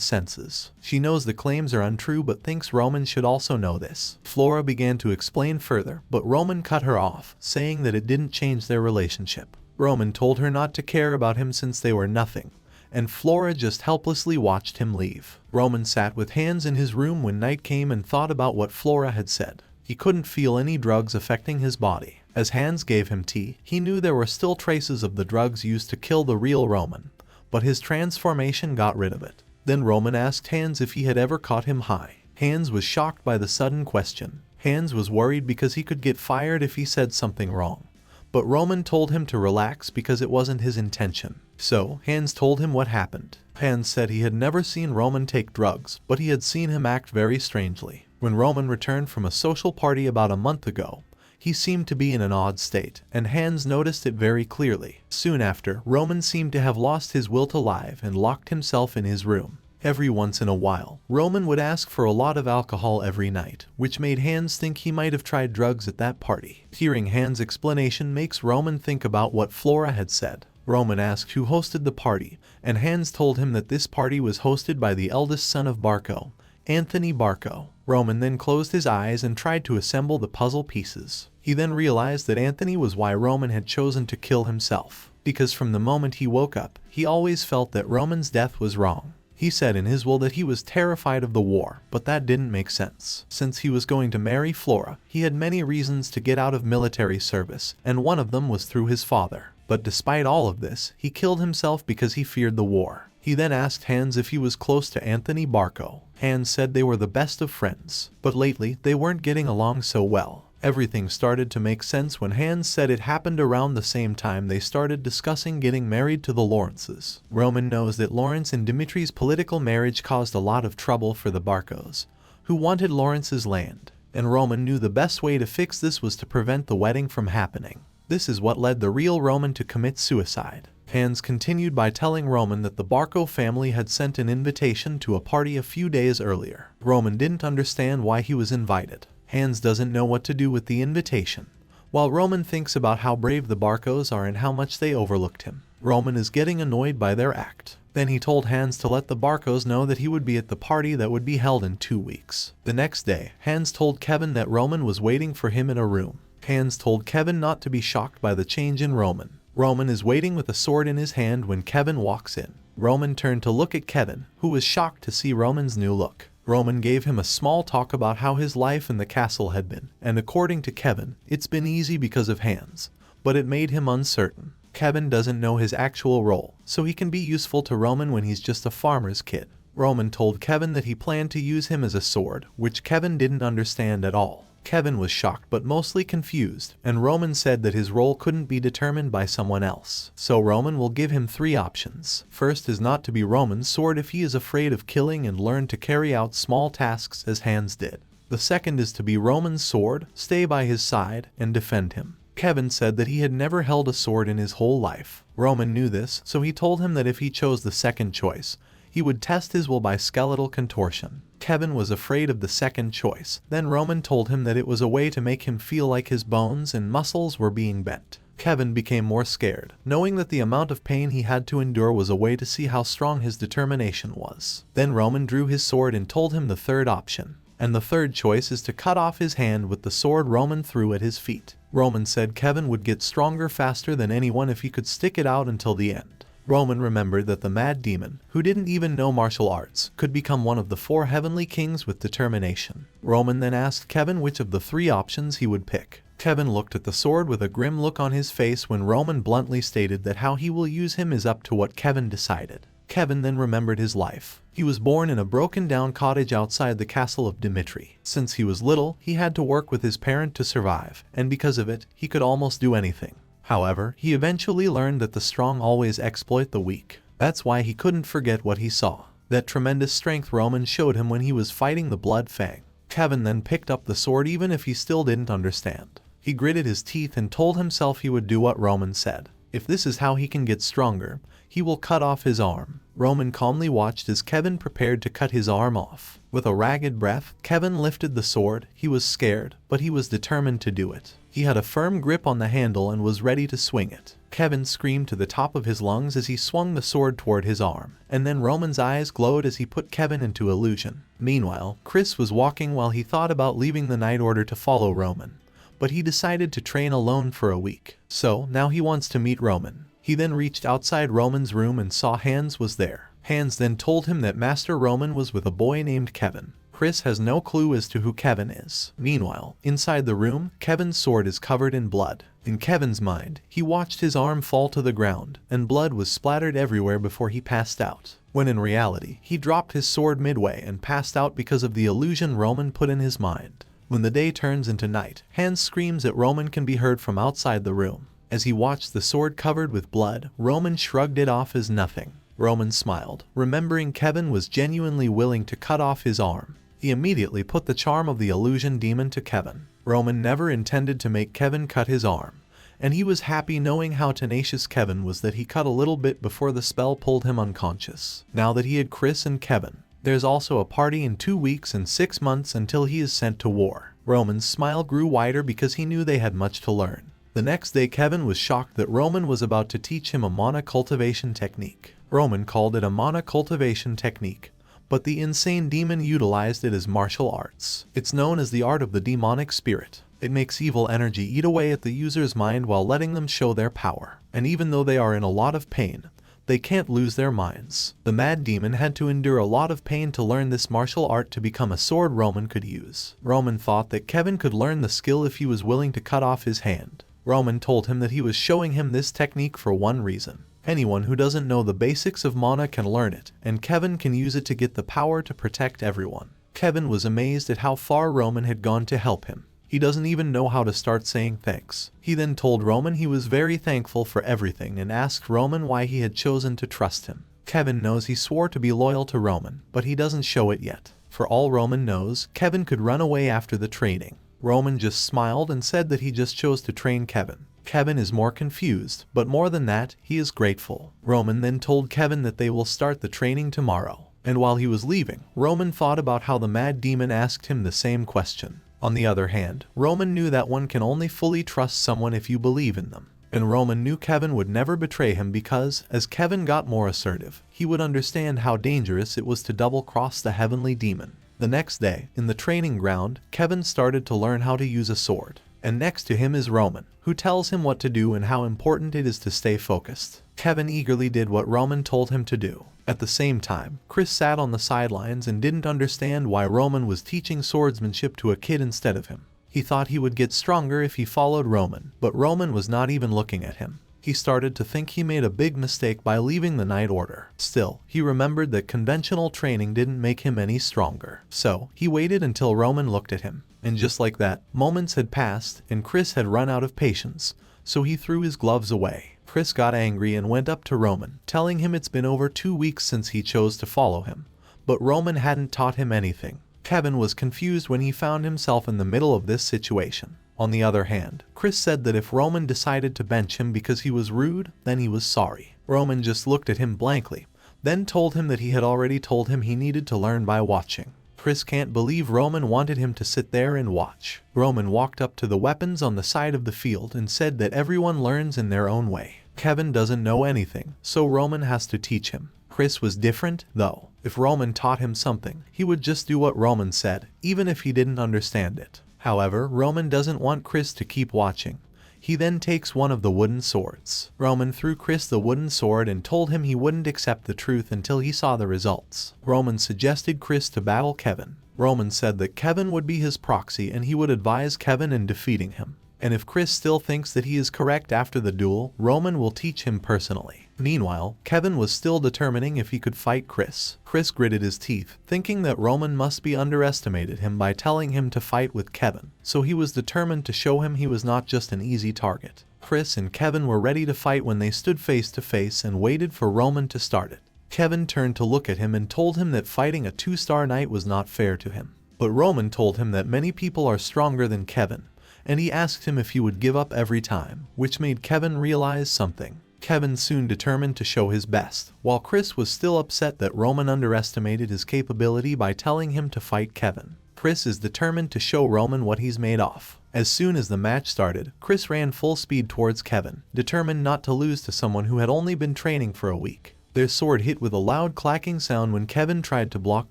senses. She knows the claims are untrue but thinks Roman should also know this. Flora began to explain further, but Roman cut her off, saying that it didn't change their relationship. Roman told her not to care about him since they were nothing, and Flora just helplessly watched him leave. Roman sat with Hans in his room when night came and thought about what Flora had said. He couldn't feel any drugs affecting his body. As Hans gave him tea, he knew there were still traces of the drugs used to kill the real Roman, but his transformation got rid of it. Then Roman asked Hans if he had ever caught him high. Hans was shocked by the sudden question. Hans was worried because he could get fired if he said something wrong. But Roman told him to relax because it wasn't his intention. So, Hans told him what happened. Hans said he had never seen Roman take drugs, but he had seen him act very strangely. When Roman returned from a social party about a month ago, he seemed to be in an odd state, and Hans noticed it very clearly. Soon after, Roman seemed to have lost his will to live and locked himself in his room. Every once in a while, Roman would ask for a lot of alcohol every night, which made Hans think he might have tried drugs at that party. Hearing Hans' explanation makes Roman think about what Flora had said. Roman asked who hosted the party, and Hans told him that this party was hosted by the eldest son of Barco, Anthony Barco. Roman then closed his eyes and tried to assemble the puzzle pieces. He then realized that Anthony was why Roman had chosen to kill himself, because from the moment he woke up, he always felt that Roman's death was wrong. He said in his will that he was terrified of the war, but that didn't make sense. Since he was going to marry Flora, he had many reasons to get out of military service, and one of them was through his father. But despite all of this, he killed himself because he feared the war. He then asked Hans if he was close to Anthony Barco. Hans said they were the best of friends, but lately they weren't getting along so well. Everything started to make sense when Hans said it happened around the same time they started discussing getting married to the Lawrences. Roman knows that Lawrence and Dimitri's political marriage caused a lot of trouble for the Barcos, who wanted Lawrence's land, and Roman knew the best way to fix this was to prevent the wedding from happening. This is what led the real Roman to commit suicide. Hans continued by telling Roman that the Barco family had sent an invitation to a party a few days earlier. Roman didn't understand why he was invited. Hans doesn't know what to do with the invitation, while Roman thinks about how brave the Barcos are and how much they overlooked him. Roman is getting annoyed by their act. Then he told Hans to let the Barcos know that he would be at the party that would be held in 2 weeks. The next day, Hans told Kevin that Roman was waiting for him in a room. Hans told Kevin not to be shocked by the change in Roman. Roman is waiting with a sword in his hand when Kevin walks in. Roman turned to look at Kevin, who was shocked to see Roman's new look. Roman gave him a small talk about how his life in the castle had been, and according to Kevin, it's been easy because of Hans, but it made him uncertain. Kevin doesn't know his actual role, so he can be useful to Roman when he's just a farmer's kid. Roman told Kevin that he planned to use him as a sword, which Kevin didn't understand at all. Kevin was shocked but mostly confused, and Roman said that his role couldn't be determined by someone else. So Roman will give him 3 options. First is not to be Roman's sword if he is afraid of killing and learn to carry out small tasks as Hans did. The second is to be Roman's sword, stay by his side, and defend him. Kevin said that he had never held a sword in his whole life. Roman knew this, so he told him that if he chose the second choice, he would test his will by skeletal contortion. Kevin was afraid of the second choice. Then Roman told him that it was a way to make him feel like his bones and muscles were being bent. Kevin became more scared, knowing that the amount of pain he had to endure was a way to see how strong his determination was. Then Roman drew his sword and told him the third option. And the third choice is to cut off his hand with the sword Roman threw at his feet. Roman said Kevin would get stronger faster than anyone if he could stick it out until the end. Roman remembered that the mad demon, who didn't even know martial arts, could become one of the 4 heavenly kings with determination. Roman then asked Kevin which of the 3 options he would pick. Kevin looked at the sword with a grim look on his face when Roman bluntly stated that how he will use him is up to what Kevin decided. Kevin then remembered his life. He was born in a broken-down cottage outside the castle of Dimitri. Since he was little, he had to work with his parent to survive, and because of it, he could almost do anything. However, he eventually learned that the strong always exploit the weak. That's why he couldn't forget what he saw. That tremendous strength Roman showed him when he was fighting the Blood Fang. Kevin then picked up the sword even if he still didn't understand. He gritted his teeth and told himself he would do what Roman said. If this is how he can get stronger, he will cut off his arm. Roman calmly watched as Kevin prepared to cut his arm off. With a ragged breath, Kevin lifted the sword. He was scared, but he was determined to do it. He had a firm grip on the handle and was ready to swing it. Kevin screamed to the top of his lungs as he swung the sword toward his arm, and then Roman's eyes glowed as he put Kevin into illusion. Meanwhile, Chris was walking while he thought about leaving the night order to follow Roman, but he decided to train alone for a week. So, now he wants to meet Roman. He then reached outside Roman's room and saw Hans was there. Hans then told him that Master Roman was with a boy named Kevin. Chris has no clue as to who Kevin is. Meanwhile, inside the room, Kevin's sword is covered in blood. In Kevin's mind, he watched his arm fall to the ground, and blood was splattered everywhere before he passed out. When in reality, he dropped his sword midway and passed out because of the illusion Roman put in his mind. When the day turns into night, Hans screams at Roman can be heard from outside the room. As he watched the sword covered with blood, Roman shrugged it off as nothing. Roman smiled, remembering Kevin was genuinely willing to cut off his arm. He immediately put the charm of the illusion demon to Kevin. Roman never intended to make Kevin cut his arm, and he was happy knowing how tenacious Kevin was that he cut a little bit before the spell pulled him unconscious. Now that he had Chris and Kevin, there's also a party in 2 weeks and 6 months until he is sent to war. Roman's smile grew wider because he knew they had much to learn. The next day, Kevin was shocked that Roman was about to teach him a mana cultivation technique. Roman called it a mana cultivation technique, but the insane demon utilized it as martial arts. It's known as the art of the demonic spirit. It makes evil energy eat away at the user's mind while letting them show their power. And even though they are in a lot of pain, they can't lose their minds. The mad demon had to endure a lot of pain to learn this martial art to become a sword Roman could use. Roman thought that Kevin could learn the skill if he was willing to cut off his hand. Roman told him that he was showing him this technique for one reason. Anyone who doesn't know the basics of mana can learn it, and Kevin can use it to get the power to protect everyone. Kevin was amazed at how far Roman had gone to help him. He doesn't even know how to start saying thanks. He then told Roman he was very thankful for everything and asked Roman why he had chosen to trust him. Kevin knows he swore to be loyal to Roman, but he doesn't show it yet. For all Roman knows, Kevin could run away after the training. Roman just smiled and said that he just chose to train Kevin. Kevin is more confused, but more than that, he is grateful. Roman then told Kevin that they will start the training tomorrow. And while he was leaving, Roman thought about how the mad demon asked him the same question. On the other hand, Roman knew that one can only fully trust someone if you believe in them. And Roman knew Kevin would never betray him because, as Kevin got more assertive, he would understand how dangerous it was to double-cross the heavenly demon. The next day, in the training ground, Kevin started to learn how to use a sword. And next to him is Roman, who tells him what to do and how important it is to stay focused. Kevin eagerly did what Roman told him to do. At the same time, Chris sat on the sidelines and didn't understand why Roman was teaching swordsmanship to a kid instead of him. He thought he would get stronger if he followed Roman, but Roman was not even looking at him. He started to think he made a big mistake by leaving the Night Order. Still, he remembered that conventional training didn't make him any stronger. So, he waited until Roman looked at him. And just like that, moments had passed, and Chris had run out of patience, so he threw his gloves away. Chris got angry and went up to Roman, telling him it's been over 2 weeks since he chose to follow him. But Roman hadn't taught him anything. Kevin was confused when he found himself in the middle of this situation. On the other hand, Chris said that if Roman decided to bench him because he was rude, then he was sorry. Roman just looked at him blankly, then told him that he had already told him he needed to learn by watching. Chris can't believe Roman wanted him to sit there and watch. Roman walked up to the weapons on the side of the field and said that everyone learns in their own way. Kevin doesn't know anything, so Roman has to teach him. Chris was different, though. If Roman taught him something, he would just do what Roman said, even if he didn't understand it. However, Roman doesn't want Chris to keep watching. He then takes one of the wooden swords. Roman threw Chris the wooden sword and told him he wouldn't accept the truth until he saw the results. Roman suggested Chris to battle Kevin. Roman said that Kevin would be his proxy and he would advise Kevin in defeating him. And if Chris still thinks that he is correct after the duel, Roman will teach him personally. Meanwhile, Kevin was still determining if he could fight Chris. Chris gritted his teeth, thinking that Roman must be underestimated him by telling him to fight with Kevin, so he was determined to show him he was not just an easy target. Chris and Kevin were ready to fight when they stood face to face and waited for Roman to start it. Kevin turned to look at him and told him that fighting a 2-star knight was not fair to him. But Roman told him that many people are stronger than Kevin, and he asked him if he would give up every time, which made Kevin realize something. Kevin soon determined to show his best, while Chris was still upset that Roman underestimated his capability by telling him to fight Kevin. Chris is determined to show Roman what he's made of. As soon as the match started, Chris ran full speed towards Kevin, determined not to lose to someone who had only been training for a week. Their sword hit with a loud clacking sound when Kevin tried to block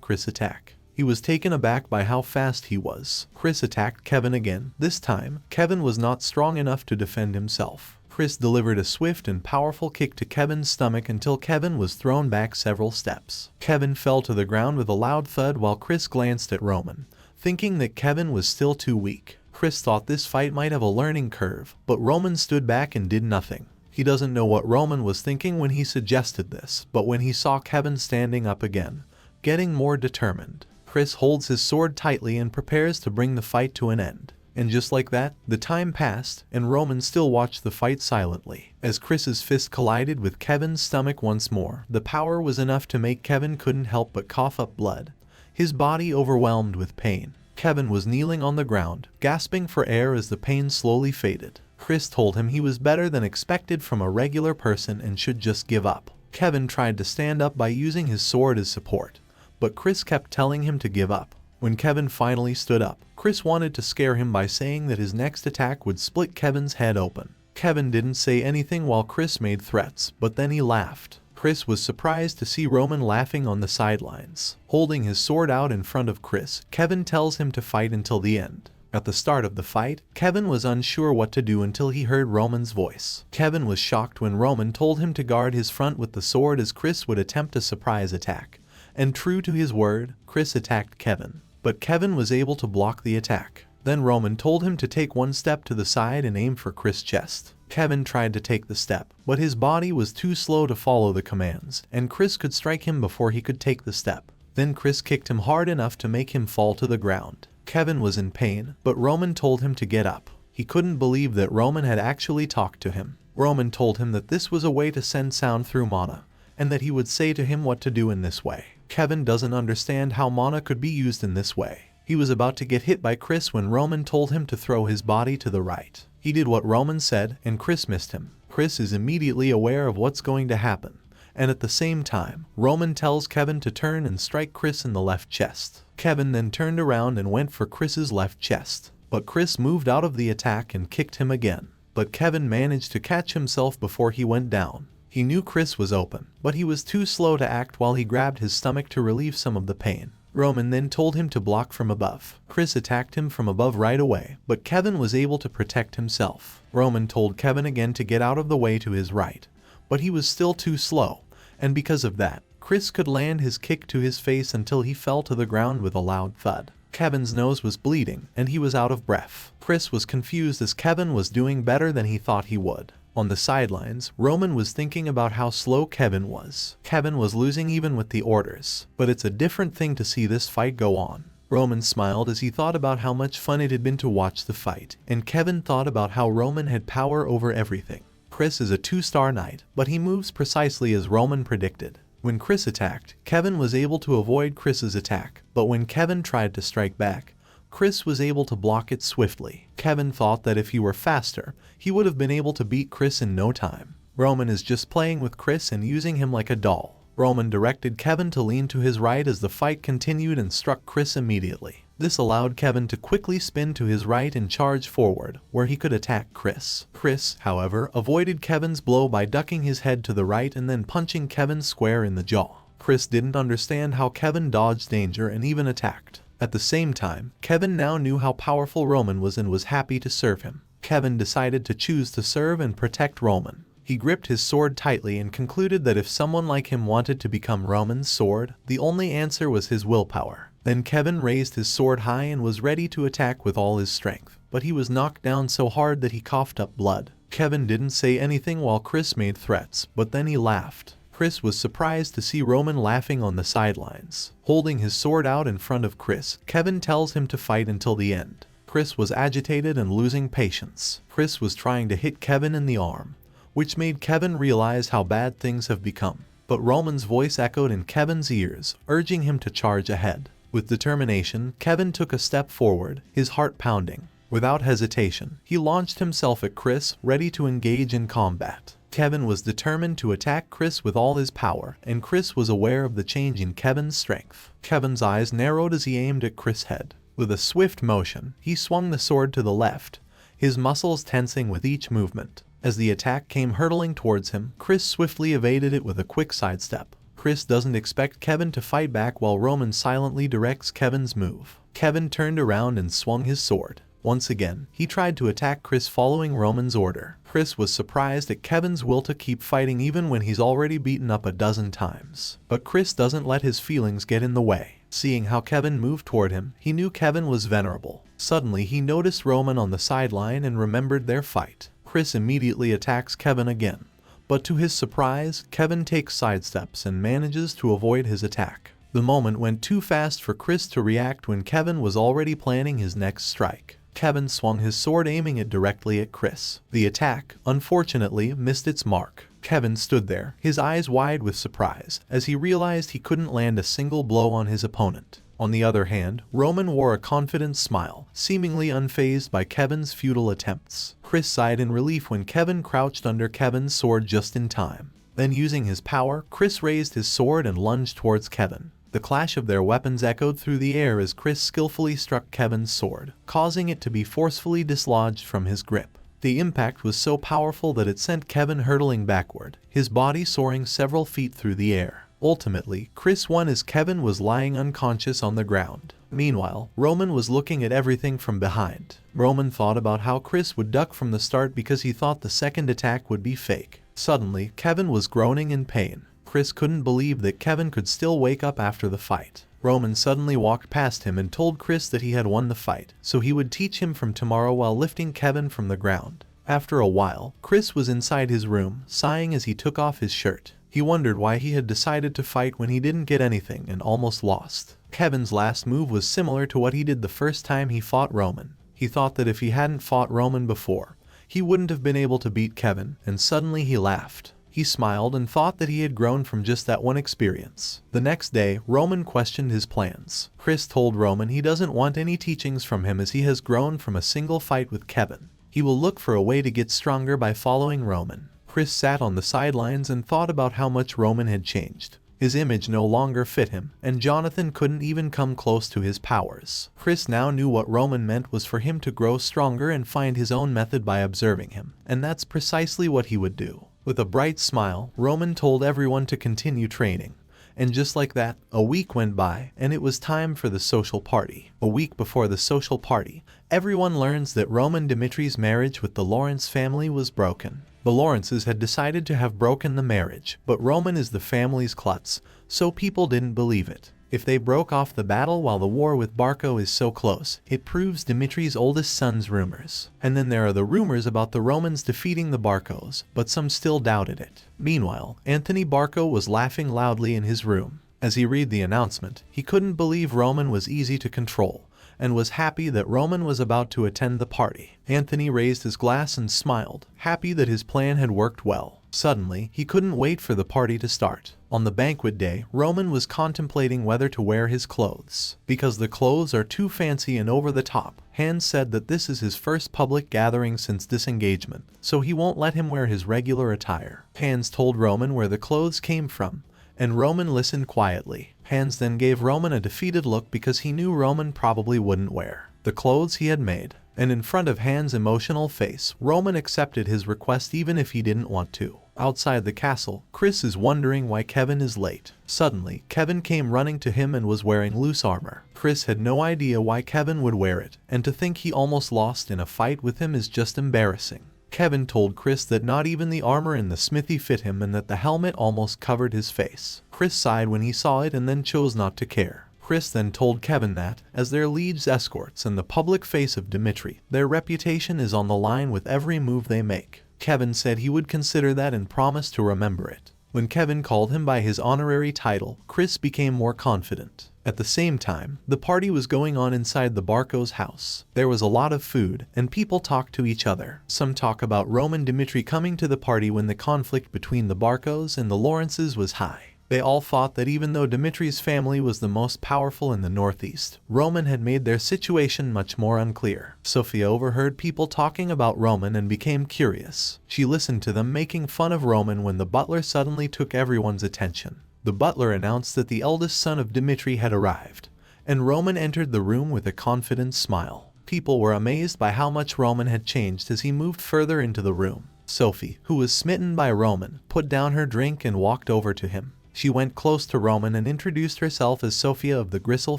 Chris' attack. He was taken aback by how fast he was. Chris attacked Kevin again. This time, Kevin was not strong enough to defend himself. Chris delivered a swift and powerful kick to Kevin's stomach until Kevin was thrown back several steps. Kevin fell to the ground with a loud thud while Chris glanced at Roman, thinking that Kevin was still too weak. Chris thought this fight might have a learning curve, but Roman stood back and did nothing. He doesn't know what Roman was thinking when he suggested this, but when he saw Kevin standing up again, getting more determined, Chris holds his sword tightly and prepares to bring the fight to an end. And just like that, the time passed, and Roman still watched the fight silently. As Chris's fist collided with Kevin's stomach once more, the power was enough to make Kevin couldn't help but cough up blood, his body overwhelmed with pain. Kevin was kneeling on the ground, gasping for air as the pain slowly faded. Chris told him he was better than expected from a regular person and should just give up. Kevin tried to stand up by using his sword as support, but Chris kept telling him to give up. When Kevin finally stood up, Chris wanted to scare him by saying that his next attack would split Kevin's head open. Kevin didn't say anything while Chris made threats, but then he laughed. Chris was surprised to see Roman laughing on the sidelines. Holding his sword out in front of Chris, Kevin tells him to fight until the end. At the start of the fight, Kevin was unsure what to do until he heard Roman's voice. Kevin was shocked when Roman told him to guard his front with the sword as Chris would attempt a surprise attack. And true to his word, Chris attacked Kevin. But Kevin was able to block the attack. Then Roman told him to take one step to the side and aim for Chris' chest. Kevin tried to take the step, but his body was too slow to follow the commands, and Chris could strike him before he could take the step. Then Chris kicked him hard enough to make him fall to the ground. Kevin was in pain, but Roman told him to get up. He couldn't believe that Roman had actually talked to him. Roman told him that this was a way to send sound through mana, and that he would say to him what to do in this way. Kevin doesn't understand how mana could be used in this way. He was about to get hit by Chris when Roman told him to throw his body to the right. He did what Roman said, and Chris missed him. Chris is immediately aware of what's going to happen, and at the same time, Roman tells Kevin to turn and strike Chris in the left chest. Kevin then turned around and went for Chris's left chest, but Chris moved out of the attack and kicked him again. But Kevin managed to catch himself before he went down. He knew Chris was open, but he was too slow to act while he grabbed his stomach to relieve some of the pain. Roman then told him to block from above. Chris attacked him from above right away, but Kevin was able to protect himself. Roman told Kevin again to get out of the way to his right, but he was still too slow, and because of that, Chris could land his kick to his face until he fell to the ground with a loud thud. Kevin's nose was bleeding, and he was out of breath. Chris was confused as Kevin was doing better than he thought he would. On the sidelines, Roman was thinking about how slow Kevin was. Kevin was losing even with the orders, but it's a different thing to see this fight go on. Roman smiled as he thought about how much fun it had been to watch the fight, and Kevin thought about how Roman had power over everything. Chris is a 2-star knight, but he moves precisely as Roman predicted. When Chris attacked, Kevin was able to avoid Chris's attack, but when Kevin tried to strike back, Chris was able to block it swiftly. Kevin thought that if he were faster, he would have been able to beat Chris in no time. Roman is just playing with Chris and using him like a doll. Roman directed Kevin to lean to his right as the fight continued and struck Chris immediately. This allowed Kevin to quickly spin to his right and charge forward, where he could attack Chris. Chris, however, avoided Kevin's blow by ducking his head to the right and then punching Kevin square in the jaw. Chris didn't understand how Kevin dodged danger and even attacked. At the same time, Kevin now knew how powerful Roman was and was happy to serve him. Kevin decided to choose to serve and protect Roman. He gripped his sword tightly and concluded that if someone like him wanted to become Roman's sword, the only answer was his willpower. Then Kevin raised his sword high and was ready to attack with all his strength, but he was knocked down so hard that he coughed up blood. Kevin didn't say anything while Chris made threats, but then he laughed. Chris was surprised to see Roman laughing on the sidelines. Holding his sword out in front of Chris, Kevin tells him to fight until the end. Chris was agitated and losing patience. Chris was trying to hit Kevin in the arm, which made Kevin realize how bad things have become. But Roman's voice echoed in Kevin's ears, urging him to charge ahead. With determination, Kevin took a step forward, his heart pounding. Without hesitation, he launched himself at Chris, ready to engage in combat. Kevin was determined to attack Chris with all his power, and Chris was aware of the change in Kevin's strength. Kevin's eyes narrowed as he aimed at Chris' head. With a swift motion, he swung the sword to the left, his muscles tensing with each movement. As the attack came hurtling towards him, Chris swiftly evaded it with a quick sidestep. Chris doesn't expect Kevin to fight back while Roman silently directs Kevin's move. Kevin turned around and swung his sword. Once again, he tried to attack Chris following Roman's order. Chris was surprised at Kevin's will to keep fighting even when he's already beaten up a dozen times. But Chris doesn't let his feelings get in the way. Seeing how Kevin moved toward him, he knew Kevin was venerable. Suddenly, he noticed Roman on the sideline and remembered their fight. Chris immediately attacks Kevin again. But to his surprise, Kevin takes sidesteps and manages to avoid his attack. The moment went too fast for Chris to react when Kevin was already planning his next strike. Kevin swung his sword aiming it directly at Chris. The attack, unfortunately, missed its mark. Kevin stood there, his eyes wide with surprise, as he realized he couldn't land a single blow on his opponent. On the other hand, Roman wore a confident smile, seemingly unfazed by Kevin's futile attempts. Chris sighed in relief when Kevin crouched under Kevin's sword just in time. Then using his power, Chris raised his sword and lunged towards Kevin. The clash of their weapons echoed through the air as Chris skillfully struck Kevin's sword, causing it to be forcefully dislodged from his grip. The impact was so powerful that it sent Kevin hurtling backward, his body soaring several feet through the air. Ultimately, Chris won as Kevin was lying unconscious on the ground. Meanwhile, Roman was looking at everything from behind. Roman thought about how Chris would duck from the start because he thought the second attack would be fake. Suddenly, Kevin was groaning in pain. Chris couldn't believe that Kevin could still wake up after the fight. Roman suddenly walked past him and told Chris that he had won the fight, so he would teach him from tomorrow while lifting Kevin from the ground. After a while, Chris was inside his room, sighing as he took off his shirt. He wondered why he had decided to fight when he didn't get anything and almost lost. Kevin's last move was similar to what he did the first time he fought Roman. He thought that if he hadn't fought Roman before, he wouldn't have been able to beat Kevin, and suddenly he laughed. He smiled and thought that he had grown from just that one experience. The next day, Roman questioned his plans. Chris told Roman he doesn't want any teachings from him as he has grown from a single fight with Kevin. He will look for a way to get stronger by following Roman. Chris sat on the sidelines and thought about how much Roman had changed. His image no longer fit him, and Jonathan couldn't even come close to his powers. Chris now knew what Roman meant was for him to grow stronger and find his own method by observing him, and that's precisely what he would do. With a bright smile, Roman told everyone to continue training. And just like that, a week went by, and it was time for the social party. A week before the social party, everyone learns that Roman Dimitri's marriage with the Lawrence family was broken. The Lawrences had decided to have broken the marriage, but Roman is the family's klutz, so people didn't believe it. If they broke off the battle while the war with Barco is so close, it proves Dimitri's oldest son's rumors. And then there are the rumors about the Romans defeating the Barcos, but some still doubted it. Meanwhile, Anthony Barco was laughing loudly in his room. As he read the announcement, he couldn't believe Roman was easy to control, and was happy that Roman was about to attend the party. Anthony raised his glass and smiled, happy that his plan had worked well. Suddenly, he couldn't wait for the party to start. On the banquet day, Roman was contemplating whether to wear his clothes. Because the clothes are too fancy and over the top, Hans said that this is his first public gathering since disengagement, so he won't let him wear his regular attire. Hans told Roman where the clothes came from, and Roman listened quietly. Hans then gave Roman a defeated look because he knew Roman probably wouldn't wear the clothes he had made. And in front of Hans' emotional face, Roman accepted his request even if he didn't want to. Outside the castle, Chris is wondering why Kevin is late. Suddenly, Kevin came running to him and was wearing loose armor. Chris had no idea why Kevin would wear it, and to think he almost lost in a fight with him is just embarrassing. Kevin told Chris that not even the armor in the smithy fit him and that the helmet almost covered his face. Chris sighed when he saw it and then chose not to care. Chris then told Kevin that, as their lead's escorts and the public face of Dimitri, their reputation is on the line with every move they make. Kevin said he would consider that and promised to remember it. When Kevin called him by his honorary title, Chris became more confident. At the same time, the party was going on inside the Barco's house. There was a lot of food, and people talked to each other. Some talk about Roman Dimitri coming to the party when the conflict between the Barcos and the Lawrences was high. They all thought that even though Dimitri's family was the most powerful in the northeast, Roman had made their situation much more unclear. Sophia overheard people talking about Roman and became curious. She listened to them making fun of Roman when the butler suddenly took everyone's attention. The butler announced that the eldest son of Dimitri had arrived, and Roman entered the room with a confident smile. People were amazed by how much Roman had changed as he moved further into the room. Sophie, who was smitten by Roman, put down her drink and walked over to him. She went close to Roman and introduced herself as Sophia of the Grisel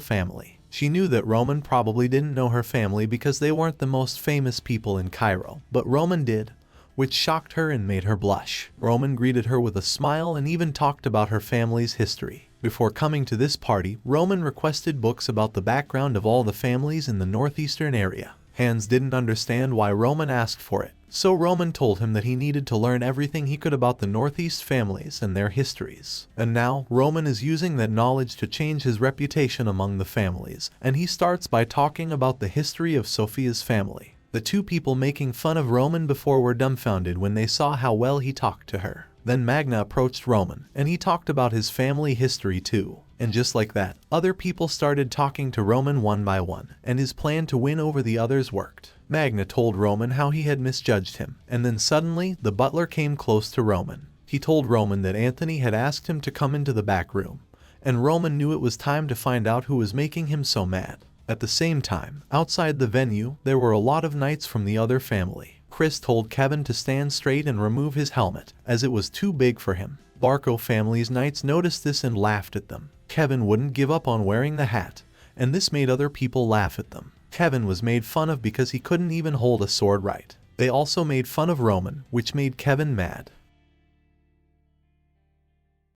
family. She knew that Roman probably didn't know her family because they weren't the most famous people in Cairo, but Roman did, which shocked her and made her blush. Roman greeted her with a smile and even talked about her family's history. Before coming to this party, Roman requested books about the background of all the families in the northeastern area. Hans didn't understand why Roman asked for it, so Roman told him that he needed to learn everything he could about the northeast families and their histories. And now, Roman is using that knowledge to change his reputation among the families, and he starts by talking about the history of Sophia's family. The two people making fun of Roman before were dumbfounded when they saw how well he talked to her. Then Magna approached Roman, and he talked about his family history too. And just like that, other people started talking to Roman one by one, and his plan to win over the others worked. Magna told Roman how he had misjudged him, and then suddenly, the butler came close to Roman. He told Roman that Anthony had asked him to come into the back room, and Roman knew it was time to find out who was making him so mad. At the same time, outside the venue, there were a lot of knights from the other family. Chris told Kevin to stand straight and remove his helmet, as it was too big for him. Barco family's knights noticed this and laughed at them. Kevin wouldn't give up on wearing the hat, and this made other people laugh at them. Kevin was made fun of because he couldn't even hold a sword right. They also made fun of Roman, which made Kevin mad.